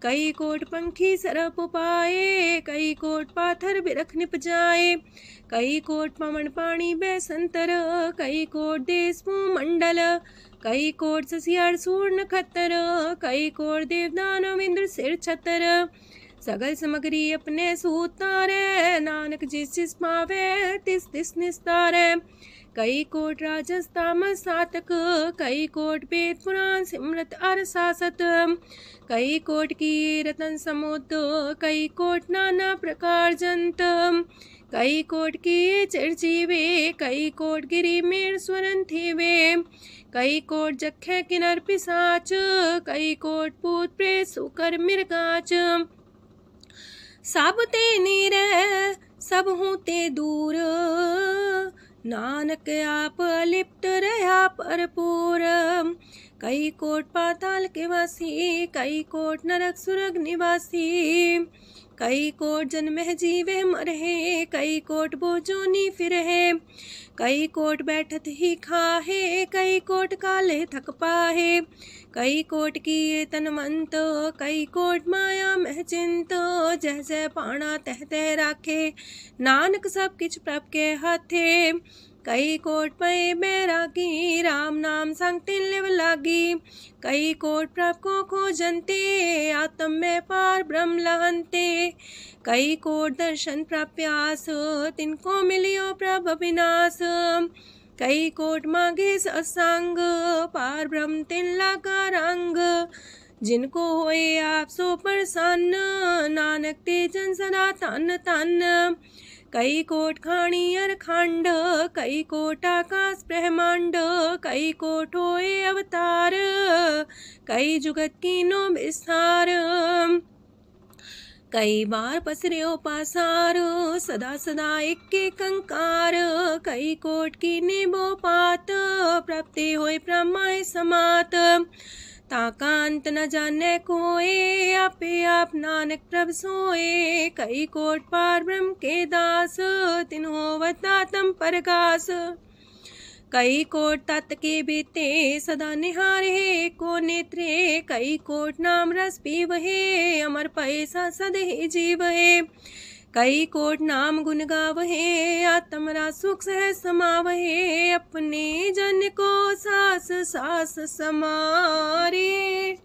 S1: कई कोट पंखी सरप पाए, कई कोट पाथर बिरख निपजाए। कई कोट पवन पानी बैसंतर, कई कोट देश मंडल। कई कोट ससियार सूर नखतर, कई कोट देवदानव इंद्र सिर छतर। सगल समग्री अपने सूतारे, नानक जिस जिस पावे तिस तिस निस्तारे। कई कोट राजस तामस सातक, कई कोट वेद पुराण सिमरत अर सासत। कई कोट की रतन समुद्र, कई कोट नाना प्रकार जंत। कई कोट की चिरजीवे, कई कोट गिरी मेर स्वरन थीवे। कई कोट जखे किनर पिसाच, कई कोट पूत प्रेत सुकर मिर्गाच। सब ते नीरे सब हूँ ते दूर, नानक आप अलिप्त रहा भरपूर। कई कोट पाताल के वासी, कई कोट नरक सुरग निवासी। कई कोट जन्म जीवे मरहे, कई कोट बोझोनी फिरहे। कई कोट बैठत ही खाहे, कई कोट काले थक पाहे। कई कोट किए तनवंत, कई कोट माया मह चिंत। जह जह पाणा तह तह राखे, नानक सब किछ प्रभ के हाथे। कई कोट पए बैरागी, राम नाम संग तिन लिव लागी। कई कोट प्रभ को खोजंते, आत्म में पार ब्रह्म लहंते। कई कोट दर्शन प्रप्यास, तिनको मिलियो प्रभ विनाश। कई कोट मांगे सत्संग, पार ब्रह्म तिन लागा रंग। जिनको होए आप सो प्रसन्न, नानक ते जन सदा तन तन। कई कोट खाणी अर खंड, कई कोट आकाश ब्रह्मांड। कई कोट होए अवतार, कई जुगत कीनो विस्तार। कई बार पसरियो पासार, सदा सदा एक कंकार। कई कोट की नेबो पात, प्राप्ति होए प्रमाय समात। ताका अंत न जाने कोय, आपे आप नानक प्रभ सोए। कई कोट पार ब्रह्म के दास, तिन होवत आत्म परगास। कई कोट तत् के बीते, सदा निहारे को नेत्रे। कई कोट नाम रस पीवहे, अमर पैसा सदे जीवहे। कई कोट नाम गुण गावहे, आत्मरा सुख सह समावहे। अपने जन को सास सास समारे,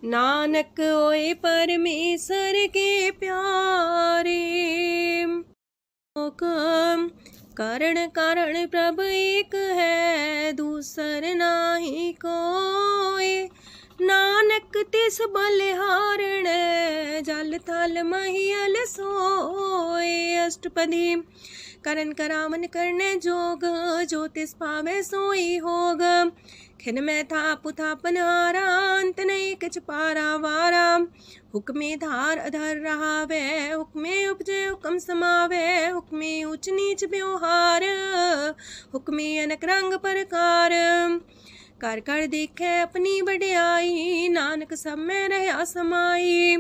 S1: नानक होए परमेश्वर के प्यारे। कारण कारण प्रभ एक है, दूसर नाही कोय। नानक तिस बलिहारण, जल थल महियल सोए। अष्टपदी करन करावन करने जोग, जो तिस पावे सोई होग। खिन में था पुथापन हारा, अंत नहीं किच पारा वारा। हुक्मे धार अधर रहावे, हुक्मे उपजे हुक्म समावे। हुक्मे ऊंच नीच व्यवहार, हुक्मे अनक रंग प्रकार। कर कर देखे अपनी बड़ियाई, नानक सब में रहा समाई।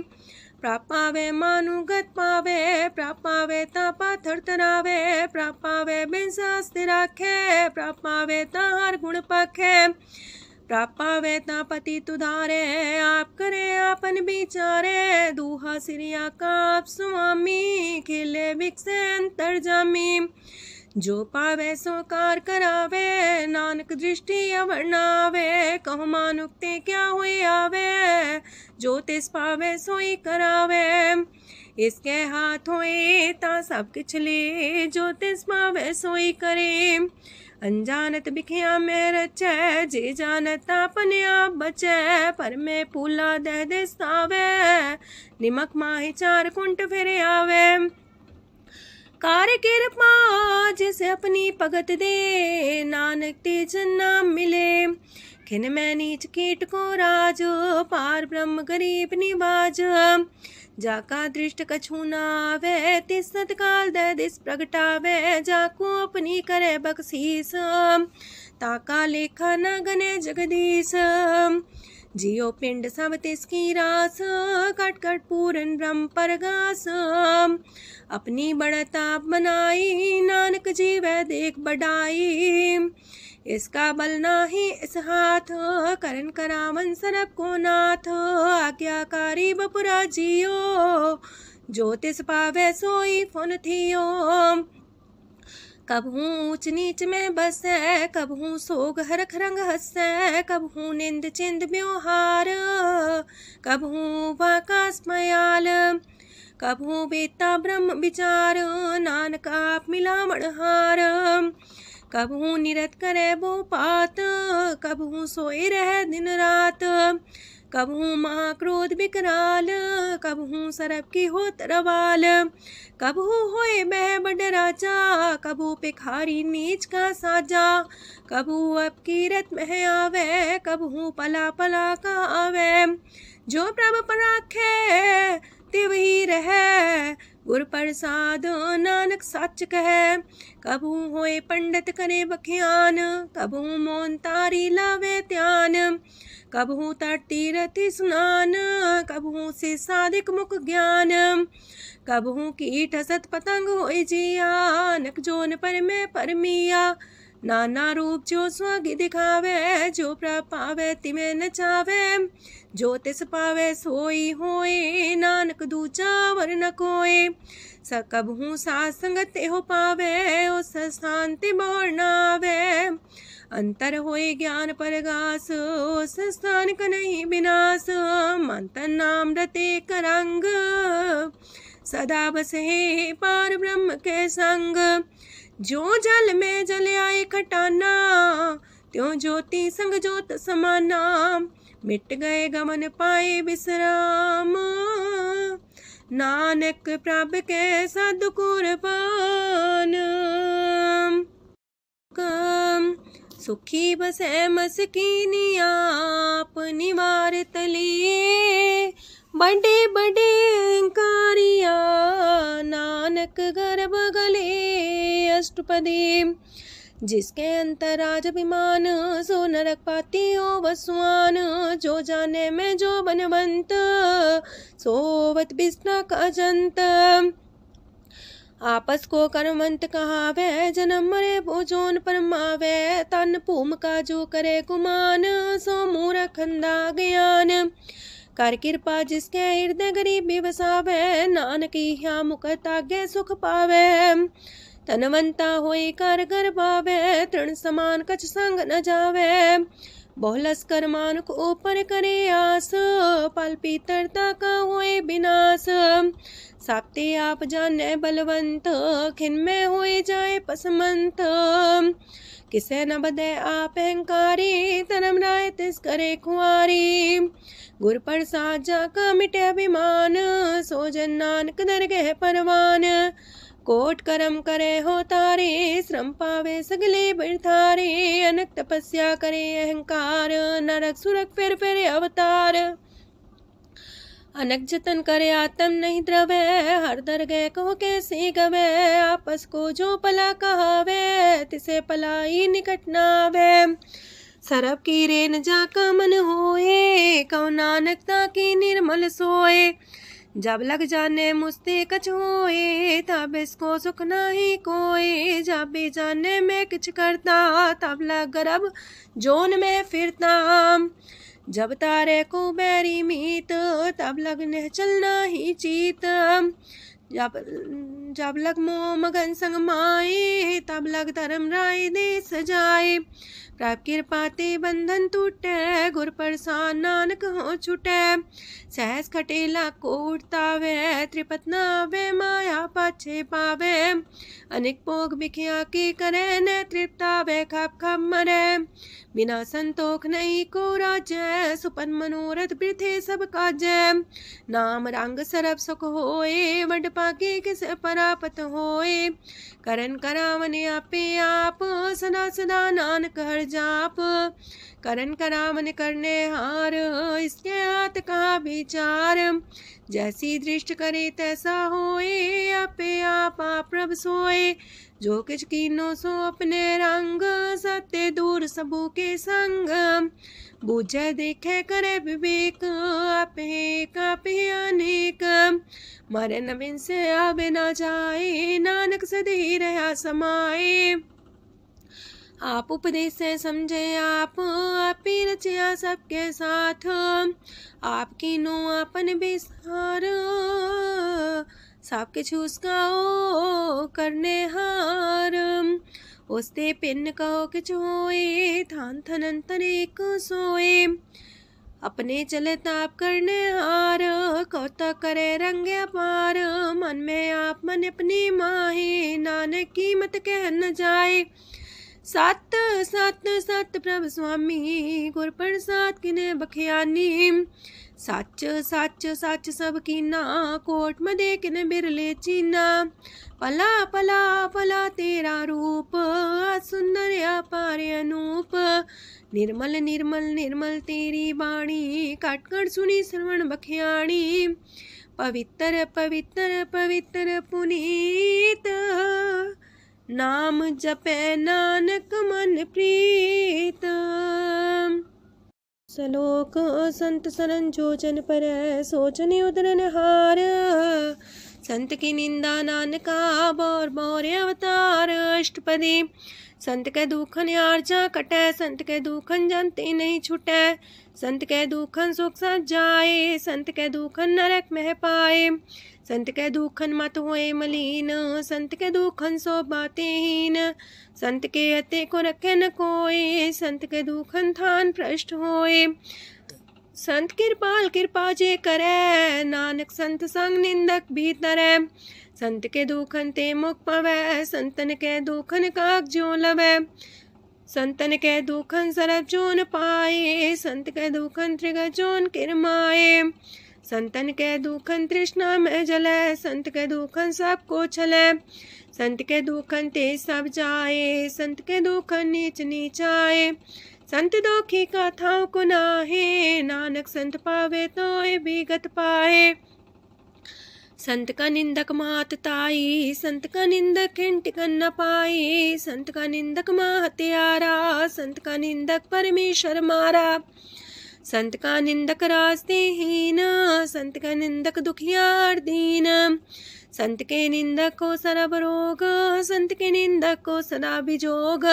S1: प्रापावे मानुगत पावे, प्रापावे ता पाथर तरावे। प्रापावे बिन शास्त्र राखे, प्रापावे ता हर गुण पाखे। प्रापावे ता पति तुधारे, आप करे आपन विचारे। दूहा सिरिया का आप स्वामी, खिले विकसे अंतर जामी। जो पावे सो कार करावे, नानक दृष्टि अवर्णावे। कहु मानुक्ते क्या हुए आवे, जो तिस पावे सोई करावे। इसके हाथ होए ता सब किछ ले, जो तिस पावे सोई करे। अनजानत बिखिया में रचै, जे जानत अपने आप बचै। पर में पूला दह दिस्तावे, निमक माही चार कुंट फिर आवे। कार कृपा जिसे अपनी भगत दे, नानक तेज नाम मिले। खिन में नीच कीट को राज, पार ब्रह्म गरीब निवाज। जाका दृष्ट कछु न आवे, तिस सतकाल दे दिस प्रगटावे। जाको अपनी करे बख्शीस, ताका लेखा न गने जगदीश। जियो पिंड सब तिसकी रास, कट कट पूरन ब्रह्म परगास। अपनी बढ़ता बनाई, नानक जीवै देख बढ़ाई। इसका बल नाही इस हाथ, करन करावन सरब को नाथ। आज्ञाकारी बपुरा जियो, जो तिस पावे सोई फुन थियो। कबहू ऊंच नीच में बसै, कबहू सोग हरख रंग हंसै। कबहू निंद चिंद व्यवहार, कबहू वाकास मयाल। कबहू बेता ब्रह्म विचार, नानक आप मिलावण हार। कबहू निरत करे वो पात, कबहू सोए रह दिन रात। कबहू महाक्रोध विकराल, कबहू सरब की हो तरवाल। कबहू होए बह बड़ राजा, कबहू भिखारी नीच का साजा। कबहू अब कीरत में आवे, कबहू पला पला का आवे। जो प्रभ पर राखे, तिव ही रहे, गुर प्रसाद नानक सच कहे। कबहू होए पंडित करे बख्यान, कबहू मोन तारी लावे ध्यान। कबहू तट तीरथ स्नान, कबहू से साधिक मुख ज्ञान। कबहू कीट हसत पतंग होए जिया, नक जोन पर में परमिया। नाना रूप जो स्वग दिखावे, जो प्रभ पावे तिमें नचावे। जो तिस पावे सोई होए, नानक दूजा वर न कोय। सकबहू साथ संगत हो पावे, उस शांति बोर नावे। अंतर होए ज्ञान परगास, उस स्थान का नहीं विनाश। मंतन नाम रते करंग, सदा बसे पार ब्रह्म के संग। जो जल में जल आए खटाना, त्यों ज्योति संग ज्योत समाना। मिट गए गमन पाए विश्राम, नानक प्रभ के सद्कुरबान। सुखी बसे मस्कीनी आप निवार तलिए। बड़े बड़े कारिया नानक गर्भ गले। अष्टपदी जिसके अंतराज अभिमान, सो नरक पाती हो बसवान। जो जाने में जो बनवंत, सोवत बिस्ना का जंत। आपस को कर्मवंत कहावे, जन्म मरे भोजोन परमावे। तन भूम का जो करे गुमान, सो मूर्ख अंधा ज्ञान। कर कृपा जिसके हृदय गरीबी बसावे, नानक यहाँ मुख तागे सुख पावे। तनवंता होई कर घर पावे, तृण समान कछ संग न जावे। बहुलस कर मानुक ऊपर करे आस, पल पीतरता का होए विनाश। साप्ते आप जाने बलवंत, खिन में होए जाए पसमंत। किसे न बदे आप अहंकारी, धर्म राय तिस करे खुआरी। गुर प्रसाद जाका मिटे अभिमान, सो जन नानक दरगह परवान। कोट करम करे हो तारे, श्रम पावे सगले बिरथारे। अनक तपस्या करे अहंकार, नरक सुरक फिर अवतार। अनक जतन करे आत्म नहीं द्रवे, हर दरगह को कैसे गवे। आपस को जो पला कहावे, तिसे पलाई निकट नावे। सरब की रेन जाका मन होए, कौ नानकता की निर्मल सोए। जब लग जाने मुस्ते कछ होए, तब इसको सुख नाही कोई। जब भी जाने में किछ करता, तब लग गर्भ जोन में फिरता। जब तारे को बैरी मीत, तब लगने चलना ही चीत। जब लग मोह मगन संग माए, तब लग धर्म राय दे सजाए। प्रभ कृपा ते बंधन टूटे, गुर प्रसाद नानक हो छूटे। सहस खटेला को उठतावे, त्रिपत नावे माया पाछे पावे। अनेक भोग बिखिया की करे, न तृप्तावे खप खप मरे। बिना संतोख नहीं को राजय, सुपन मनोरथ बिरथे सब काजय। नाम रंग सरब सुख होए, वड पाके किस परापत होए। करन करावन आपे आप, सदा सदा नानक हर जाप। करन करावन करने हार, इसके हाथ का विचार। जैसी दृष्ट करे तैसा होए, आपे आप प्रभ सोए। जो किछ कीनो सो अपने रंग, सत्य दूर सबू के संग। बूझे देखे करे विवेक, आपे अनेक। मरे न बिन से आवे ना जाए, नानक सदी रहा समाए। आप उपदेश से समझे आप ही रचिया सबके साथ। आपकी नो आपन बिसार, सब किछ उसका ओ करने हार। उसते पिन कहो किछ होए, थान थनन तनेक सोए। अपने चले ताप करने हार, कौतक करे रंग अपार। मन में आप मन अपनी माहे, नानक की मत कह न जाए। सत सत सत प्रभ स्वामी, गुर प्रसाद किने बखियानी। सच सच सच सब कीना, कोट मदे किने बिरले चीना। पला पला पला तेरा रूप, सुंदर अपार अनूप। निर्मल निर्मल निर्मल तेरी बाणी, काट कर सुनी श्रवण बखियाणी। पवित्र पवित्र पवित्र पुनीत, नाम जपे नानक मन प्रीत। सलोक संत सरन जो जन पर, सोचने उदरन हार। संत की निंदा नानका, बौर बौर अवतार। अष्टपदी संत के दुखन आर्जा कटे, संत के दुखन जानते नहीं छुटे। संत के दुखन सुख सज जाए, संत के दुखन नरक में पाए। संत के दुखन मत होए मलीन, संत के दुखन सो बातें हीन। संत के अते को रखे न कोई, संत के दुखन थान भ्रष्ट होए। संत कृपाल कृपा जे करे, नानक संत संग निंदक भी तरे। संत के दुखन ते मुख पवै, संतन के दुखन काक जो लवै। संतन के दुखन सरब जोन पाए, संत के दुखन त्रिगत जोन किरमाए। संतन के दुखन तृष्णा में जले, संत के दुखन सबको छले। संत के दुखन ते सब जाए, संत के दुखन नीच नीचाए। संत दोखी का थाव को नाहे, नानक संत पावे तो भी गत पाए। संत का निंदक मात ताई, संत का निंदक खिंट न पाई, संत का निंदक माँ हत्यारा, संत का निंदक परमेश्वर मारा। संत का निंदक रास्ते हीन, संत का निंदक दुखियार दीन, संत के निंदक को सरब रोग, संत के निंदक को सदा बिजोग।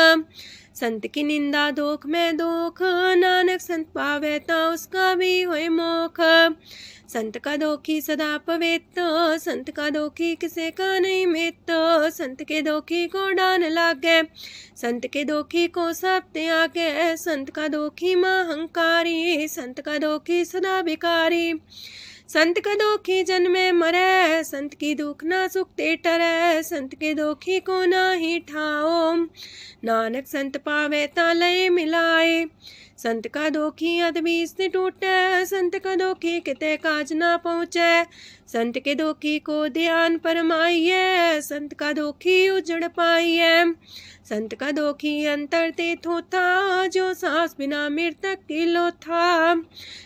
S1: संत की निंदा दोख में दोख, नानक संत पावे ता उसका भी होए मोख। संत का दोखी सदा पवित्र, संत का दोखी किसे का नहीं मित, संत के दोखी को डान लागे, संत के दोखी को सब त्यागे, संत का दोखी महांकारी, संत का दोखी सदा भिकारी। संत का दोखी जन्मे मरे, संत की दुख ना सुख ते टरे, संत के दोखी को ना ही ठाओ, नानक संत पावे ता लय मिलाए। संत का दोखी अदबीस से टूटे, संत का दोखी किते काज ना पहुँचे, संत के दोखी को ध्यान परमाइए, संत का दोखी उजड़ पाइए। संत का दोखी अंतर ते थोथा, जो सांस बिना मृतक की लोथा।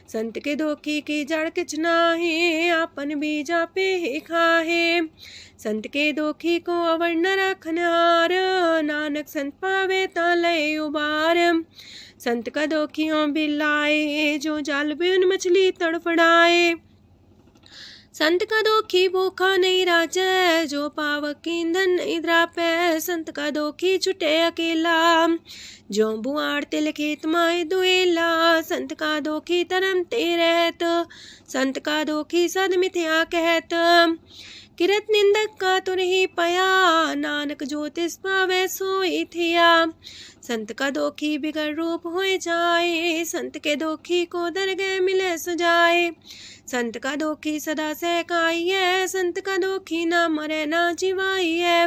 S1: संत के दोखी की जड़ किछ नाहे, आपन बीजा पे ही खाहे। संत के दोखी को अवर न रखनार, नानक संत पावे ता लय उबार। संत का दोखियों बिलाए, जो जाल बिन मछली तड़फड़ाए। संत का दोखी भूखा नहीं राजे, जो पावक ईंधन नहीं द्रापे। संत का दोखी छुटे अकेला, जो बुआड़ तिल खेत माए दुएला। संत का दोखी तरम ते रहत, संत का दोखी सद मिथ्या कहत। किरत निंदक का तुर ही पया, नानक जो तिस पावे सोई थिया। संत का दोखी बिगड़ रूप होए जाए, संत के दोखी को दरगह मिले सुजाए। संत का दोखी सदा सहकाइए, संत का दोखी ना मरे ना जिवाइए।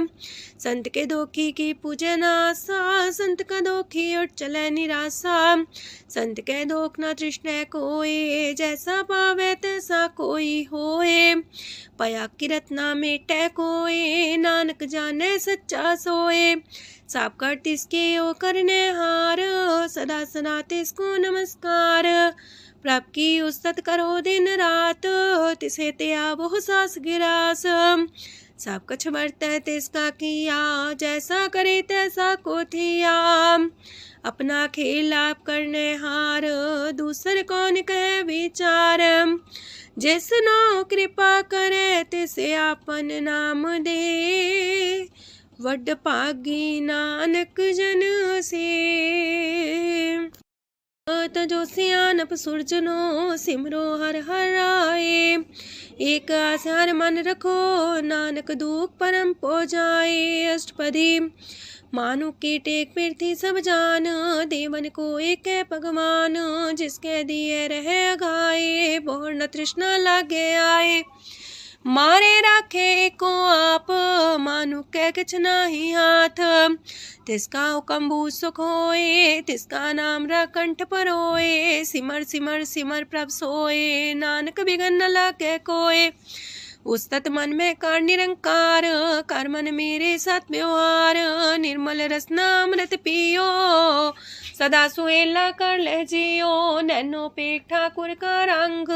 S1: संत के दोखी की पूजे ना आशा, संत का दोखी उठ चले निराशा। संत के दोख ना तृष्णा कोई, जैसा पावे तैसा कोई होए। पया किरत ना मेटे कोई, नानक जाने सच्चा सोए। साप कर तिसके ओ करने हार, सदा सदा तिसको नमस्कार। प्रभ की उस्तत करो दिन रात, तिसे त्या बहु सास गिरास। सब कछ बरतै तिसका किया, जैसा करे तैसा को थिया। अपना खेल आप करने हार, दूसर कौन कहे विचार। जिसनो कृपा करे तिसे आपन नाम दे, वड पागी नानक जन से। तजो सियानप सुरजनो, सिमरो हर हर आए। एक आसार मन रखो, नानक दुख परम पो जाए। अष्टपदी मानु की टेक पृथ्वी सब जान, देवन को एक है भगवान। जिसके दिए रहे अघाए, बोर न तृष्णा लागे आए। मारे राखे को आप, मानु के किछ नाही हाथ। तिसका हुक्म बू सुख होए, तिसका नाम रकंठ पर होए। सिमर सिमर सिमर प्रभ सोए, नानक बिगन न लागे कोय। उस्तत मन में कर निरंकार, कर मन मेरे साथ व्यवहार। निर्मल रसना अमृत पियो, सदा सुहेला कर ले जियो। नैनो पेट ठाकुर का रंग,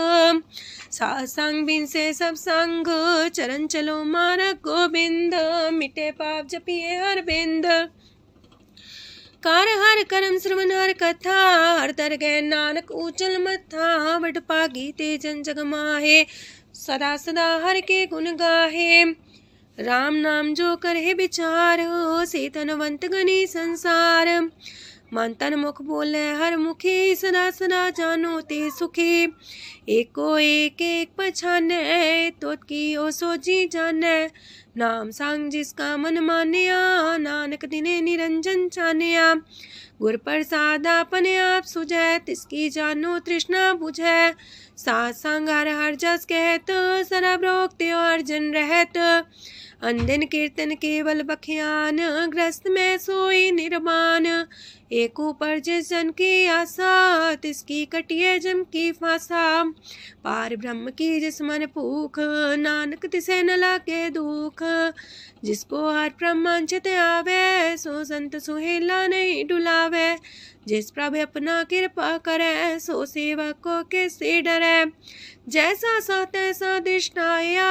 S1: सासंग बिन से सब संग। चरण चलो मार्ग गोविंद, मिटे पाप जपिए हर बिंद। कार हर करम श्रवण हर कथा, हर तर गए नानक ऊचल मथा। वड पागी ते जन जग माहे, सदा सदा हर के गुण गाहे। राम नाम जो करे विचार, से तनवंत गनी संसार। मन तन मुख बोले हर मुखी, सदा सदा जानो ते सुखी। एको एक एक पछाने, तो की ओ सोची जाने। नाम सांग जिसका मन मानिया, नानक दिने निरंजन छानिया। गुर प्रसाद अपने आप सुझै, तिसकी जानो तृष्णा बुझै। सात संग हर हर जस कहत, सरब रोग त्यो अर्जन रहत। अंदिन कीर्तन केवल बख्यान, ग्रस्त में सोई निर्वाण। एक ऊपर जिस जन की आशा, तिसकी कटिए जम की फांसा। पार ब्रह्म की जिस मन भूख, नानक तिसे न लागे दुख। जिसको हर प्रमांचित आवे, सो संत सुहेला नहीं डुलावे। जिस प्रभ अपना कृपा करे, सो सेवक को किससे डरे। जैसा सा तैसा दृष्टाया,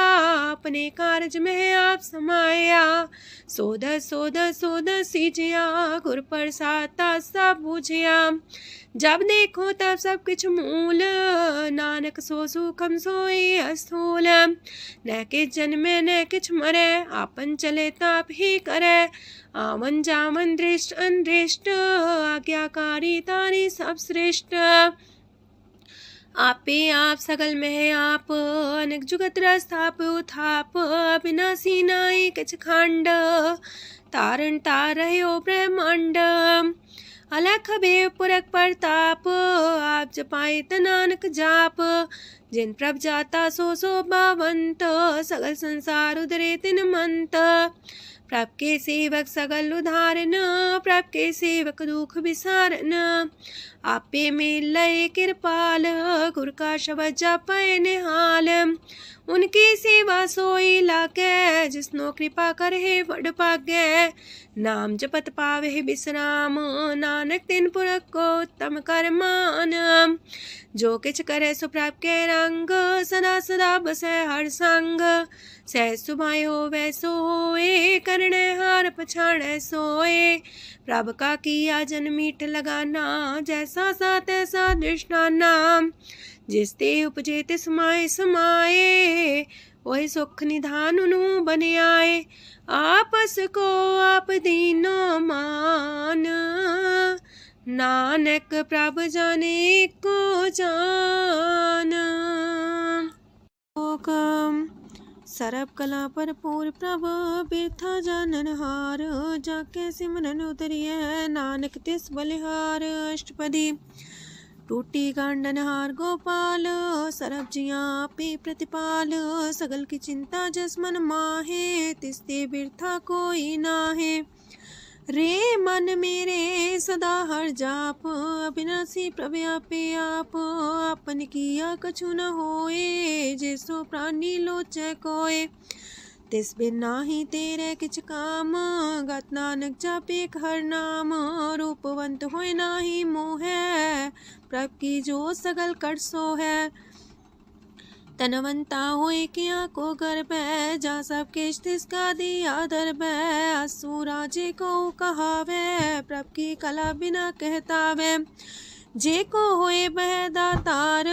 S1: अपने कारज में आप समाया। सोध सोध सोध सीजिया, गुर प्रसाद सब बुझिया। जब देखो तब सब किछ मूल, नानक सो सूखम सोई अस्थूल। न किछ जन्मे न किछ मरे, आपन चले ताप ही करे। आवन जावन दृष्ट अनदृष्ट, आज्ञाकारी तारी सब श्रेष्ठ। आपे आप सगल में आप, अनेक जुगत रस्थाप उथाप। अविनाशी नाई किछ खंड, तारण तार रह्यो ब्रह्मांड। अलख बेव पुरख प्रताप, आप जपाए नानक जाप। जिन प्रभ जाता सो शोभावंत, सगल संसार उधरे तिन मंत। प्रभ के सेवक सगल उधारन, प्रभ के सेवक दुख विसारन। आपे में लय कृपाल, गुर का शब्द जपै निहाल। उनकी सेवा सोई लागे, जिसनो कृपा करे बड़ पागे। नाम जपत पावे विश्राम, नानक तिन पुरख को उत्तम कर मान। जो किछ करे सो प्रभ के रंग, सदा सदा बसै हर संग। सहज सुभाए होवै सो होए, करणे हार पछाड़ै सोए। प्रभ का किया जन मीठ लगाना, जैसा सा तैसा दृष्टाना। जिस ते उपजे तिस माए समाए, वही सुख निधान उनु बन आए। आपस को आप दीनो मान, नानक प्रभ जाने को जान। सरब कला भरपूर प्रभ, बिरथा जानन हार। जाके सिमरन उतरिए, नानक तिस बलिहार। अष्टपदी। टूटी गांडन हार गोपाल, सरब जियां पे प्रतिपाल। सगल की चिंता जस मन माहे, तिसते बिरथा कोई नाहे। रे मन मेरे सदा हर जाप, अविनाशी प्रभ आपे आप। आपन किया कछु न होए, जैसो प्राणी लोचै कोय। तिस बिन नाही तेरे किछ काम, गत नानक जापे हर नाम। रूपवंत होय नाही मोह, प्रभ की जो सगल कर सो है। तनवंता होए किया को गर्भ, जा सब किछ तिसका दिया दर्भ। असु राजे को कहावे, प्रभ की कला बिना कहतावे। जे को होए बह दातार,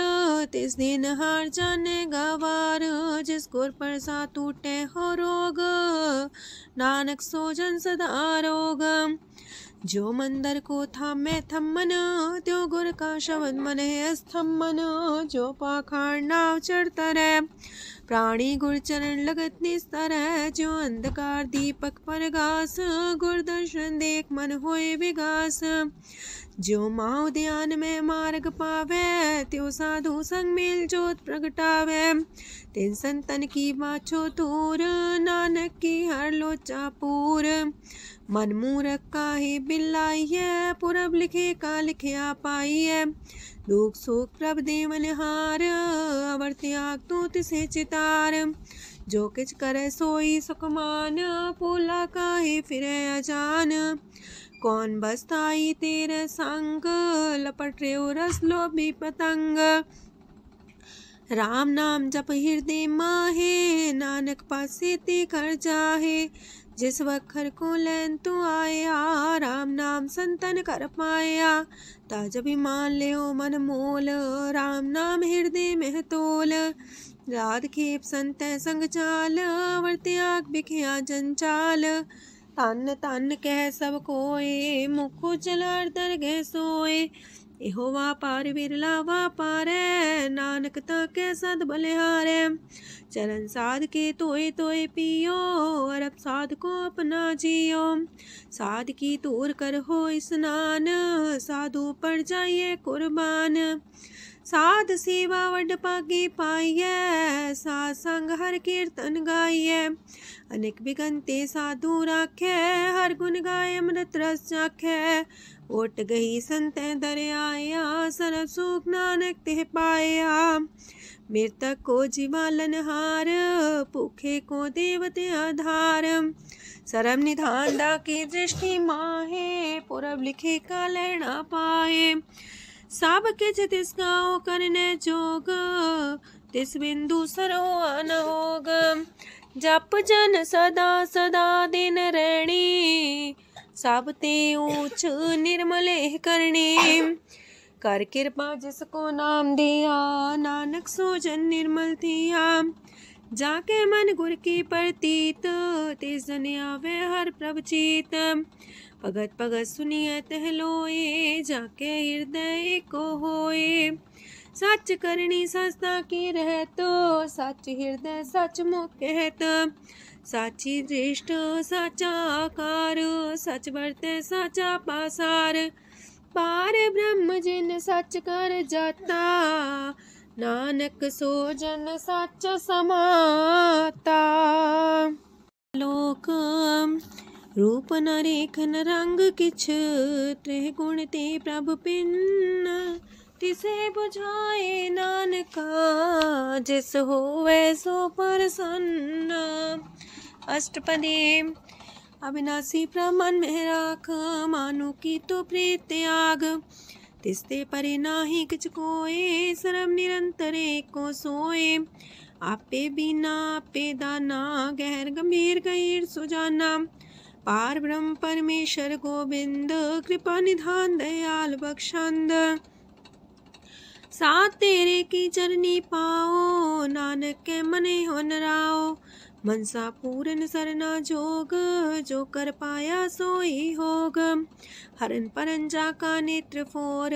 S1: तिस दिन हार जाने गवार। जिस गुर प्रसाद टूटे हो रोग, नानक सो जन सदा रोग। जो मंदर को थामे थम्मन, त्यो गुर का शब्द मन है स्तम्भन। जो पाखार नाव चढ़ता रहे, प्राणी गुर चरण लगत निस्तर। जो अंधकार दीपक पर घास, गुर दर्शन देख मन होए विगास। जो माओ ध्यान में मार्ग पावे, त्यो साधु संग मेल जोत प्रगटावे। तिन संतन की बाछो दूर, नानक की हर लोचा पूर। मन मूरख काहे बिलाइए, पुरब लिखे का लिखिया पाइए। दुख सुख प्रभ देवन हार, अवर त्याग तो तिसे चितार। जो किछ करे सोई सुखमान, पोला काहे फिरे अजान। कौन बसताई तेरे संग, लपट रे रस लोभी पतंग। राम नाम जप हृदय माहे, नानक पासे ते कर जाहे। जिस वखर को लैन तू आया, राम नाम संतन कर पाया। ताज अभिमान लेओ मन मोल, राम नाम हृदय में तोल। राध खेप संत संग चाल, अवर त्याग बिखिया जंचाल। तन तन कह सब कोय, मुख जलार दरगह सोए। एहो वापार विरला वापारै, नानक ताके सद बलिहारै। चरण साध के तोय तोय पियो, अरब साध को अपना जियो। साध की तूर कर हो स्नान, साधु पर जाइए कुर्बान। साध सेवा वड पागी पाइए, साध संग हर कीर्तन गाइए। अनेक बिगंते साधु राखे, हर गुण गाय अमृत रस चाखे। ओट गई संत दर आया, सरब सुख नानक ते पाया। मृतक को जीवालनहार, भूखे को देवते आधार। सरम निधान दा की दृष्टि माहे, पूरब लिखे का लेना पाए। सब किछ तिस गाओ करने जोग, तिस बिंदु सरो अनहोग। जप जन सदा सदा दिन रैणी, सब ते ऊंच निर्मले करणी। कर कृपा जिसको नाम दिया, नानक सो जन निर्मल थिया। जाके मन गुर की प्रतीत, तिस जन आवे हर प्रभ चीत। भगत भगत सुनिए तह लोए, जाके हृदय को होए। सच करनी सस्ता की रहत, सच हृदय सच मुख कहत। साची दृष्ट साचा आकार, सच बरते साचा पासार। पार ब्रह्म जिन सच कर जाता, नानक सो जन सच समाता। लोक रूप न रेखन रंग किछ, त्रिह गुण ते प्रभ पिन्न। तिसे बुझाए नानका, जिस होवे सो प्रसन्न। अष्टपदी। अविनाशी प्रमन में राख, मानो की तो प्रीत त्याग। तिसते परे नाही किछ कोय, सरम निरंतर एको सोए। आपे बिना आपे दाना, गहर गंभीर गहीर सुजाना। पार ब्रह्म परमेश्वर गोविंद, कृपा निधान दयाल बख्शंद। साथ तेरे की चरनी पाओ, नानक के मने हो नराओ। मनसा पूरन सरना जोग, जो कर पाया सोई होग। हरन परन जाका नेत्र फोर,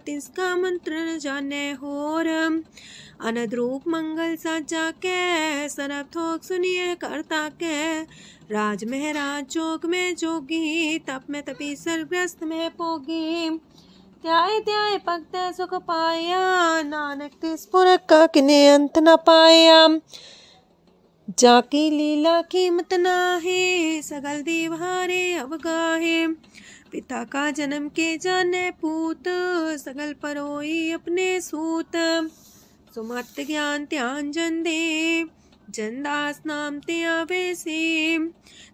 S1: तिसका मंत्र न जाने होर। अनद रूप मंगल साजा के, सरब थोक सुनिए करता के। राज महराज जोग में जोगी, तप में तपी सरग्रस्त में पोगी। त्याय त्याय भक्त सुख पाया, नानक तिस पुरख का किने अंत न पाया। जाकी लीला कीमत नाहे, सगल देव हारे अवगाहे। पिता का जन्म के जाने पूत, सगल परोई अपने सूत। सुमत ज्ञान ध्यान जन दे, जनदास नाम ते आवे से।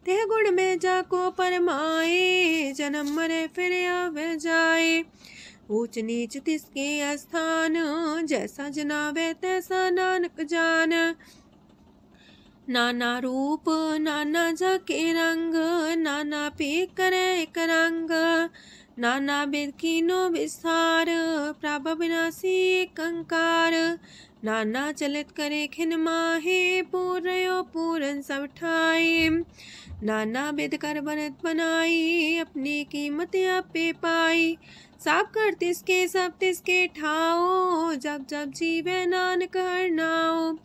S1: तेह गुण में जाको परमाए, जन्म मरे फिर आवे जाए। ऊंच नीच तिसके स्थान, जैसा जनावे तैसा नानक जान। नाना रूप नाना जाके रंग, नाना पे करे एक रंग। नाना वेद कीनो विस्तार, प्रभ विनाशी एक अंकार। नाना चलित करे खिन माहे, पूर्यो पूरन सब ठाए। नाना वेद कर बनत बनाई, अपनी कीमत आपे पाई। सब कर तिसके सब तिसके ठाओ, जब जब जीवे नानक हर नाओ।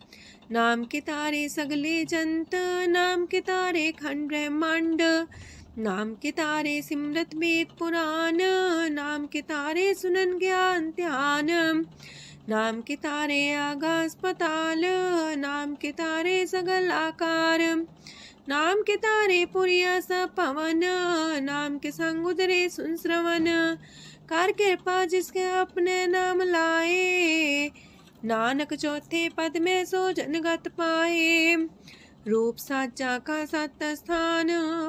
S1: नाम के तारे सगले जंत, नाम के तारे खंड ब्रह्मांड। नाम के तारे सिमरत वेद पुराण, नाम के तारे सुनन ज्ञान ध्यान। नाम के तारे आकाश पताल, नाम के तारे सगल आकार। नाम के तारे पुरिया सब पवन, नाम के संग उदरे सुन श्रवण। कर कृपा जिसके अपने नाम लाए, नानक चौथे पद में सो जनगत पाए। रूप साचा का सत स्थान,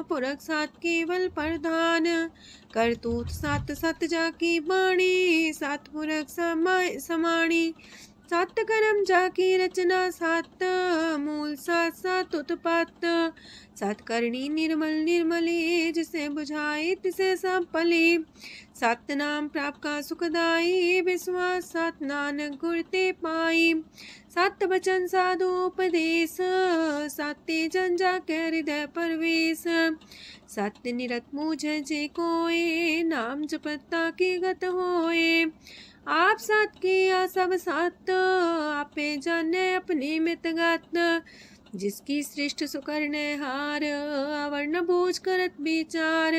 S1: पुरख सात केवल प्रधान। करतूत सात सत जाकी बाणी, सात पुरख समाय समाणी। सात कर्म जाकी रचना सात, मूल सात सात उत्पत्त। सात करणी निर्मल निर्मली, जिसे बुझाए तिसे सब पली। सात नाम प्राप्त का सुखदाई, विश्वास सात नानक गुर ते पाई। सात वचन साधु उपदेश, साते जन जाके हृदय परवेश। सत्य निरत मुझे जे कोय, नाम जपता की गत होए। आप सात किया सब सात, आपे जाने अपनी मितगत। जिसकी सृष्टि सुकरने हार, अवर्ण बूझ करत विचार।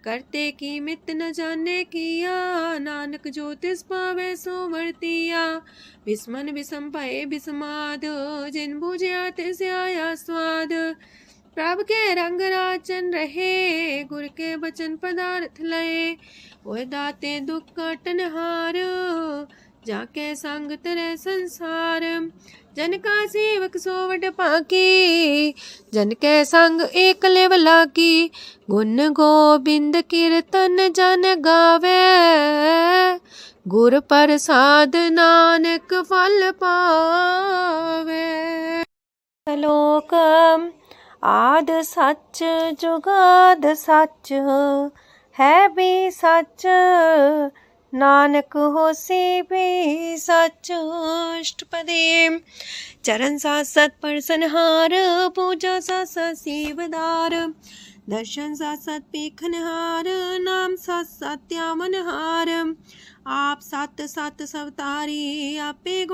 S1: करते की मित न जाने किया, नानक ज्योतिष पावे सो वर्तिया। विस्मन विषम भय विस्माद, जिन बुझिया तिस आया स्वाद। प्रभ के रंग राचन रहे, गुर के बचन पदार्थ लय। वह दाते दुख काटन हार, जाके संग तेरे संसार। जन का सेवक सो वड पाकी, जन के संग एक लेवला की। गुण गोबिंद कीर्तन जन गावे, गुर प्रसाद नानक फल पावे। श्लोक आद सच जुगाद सच, है भी सच नानक होसी भी सच। अष्टपदी चरण साथ सत परसनहार, पूजा साथ साथ सेवदार। दर्शन साथ साथ पेखनहार, नाम साथ साथ त्यावनहार। आप सत सत सवतारी, आपे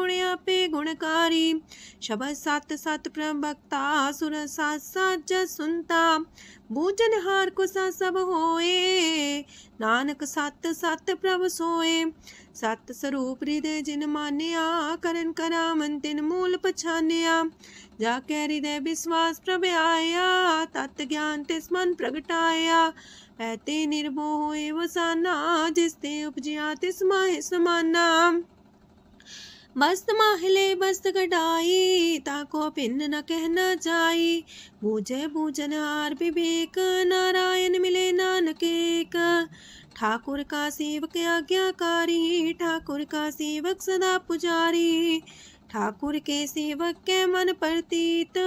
S1: गुणकारी। शबद सत सत प्रवक्ता, सुर सात सात जस सुनता। बूझनहार को सा सब होए, नानक सत सत प्रभ सोए। सत स्वरूप हृदय जिन मानिया, करन करामन तिन मूल पछानिया। जाके हृदय विश्वास प्रभ आया, तत् ज्ञान तिस मन प्रगटाया। ऐते निर्भो होए वसाना, जिसते उपजिया तिस माहि समाना। मस्त माहिले बस्त कटाई, ताको भिन्न न कहना जाई। बूझे बूझनहार विवेक, नारायण मिले नानक एक। ठाकुर का सेवक आज्ञाकारी, ठाकुर का सेवक सदा पुजारी। ठाकुर के सेवक के मन प्रतीत,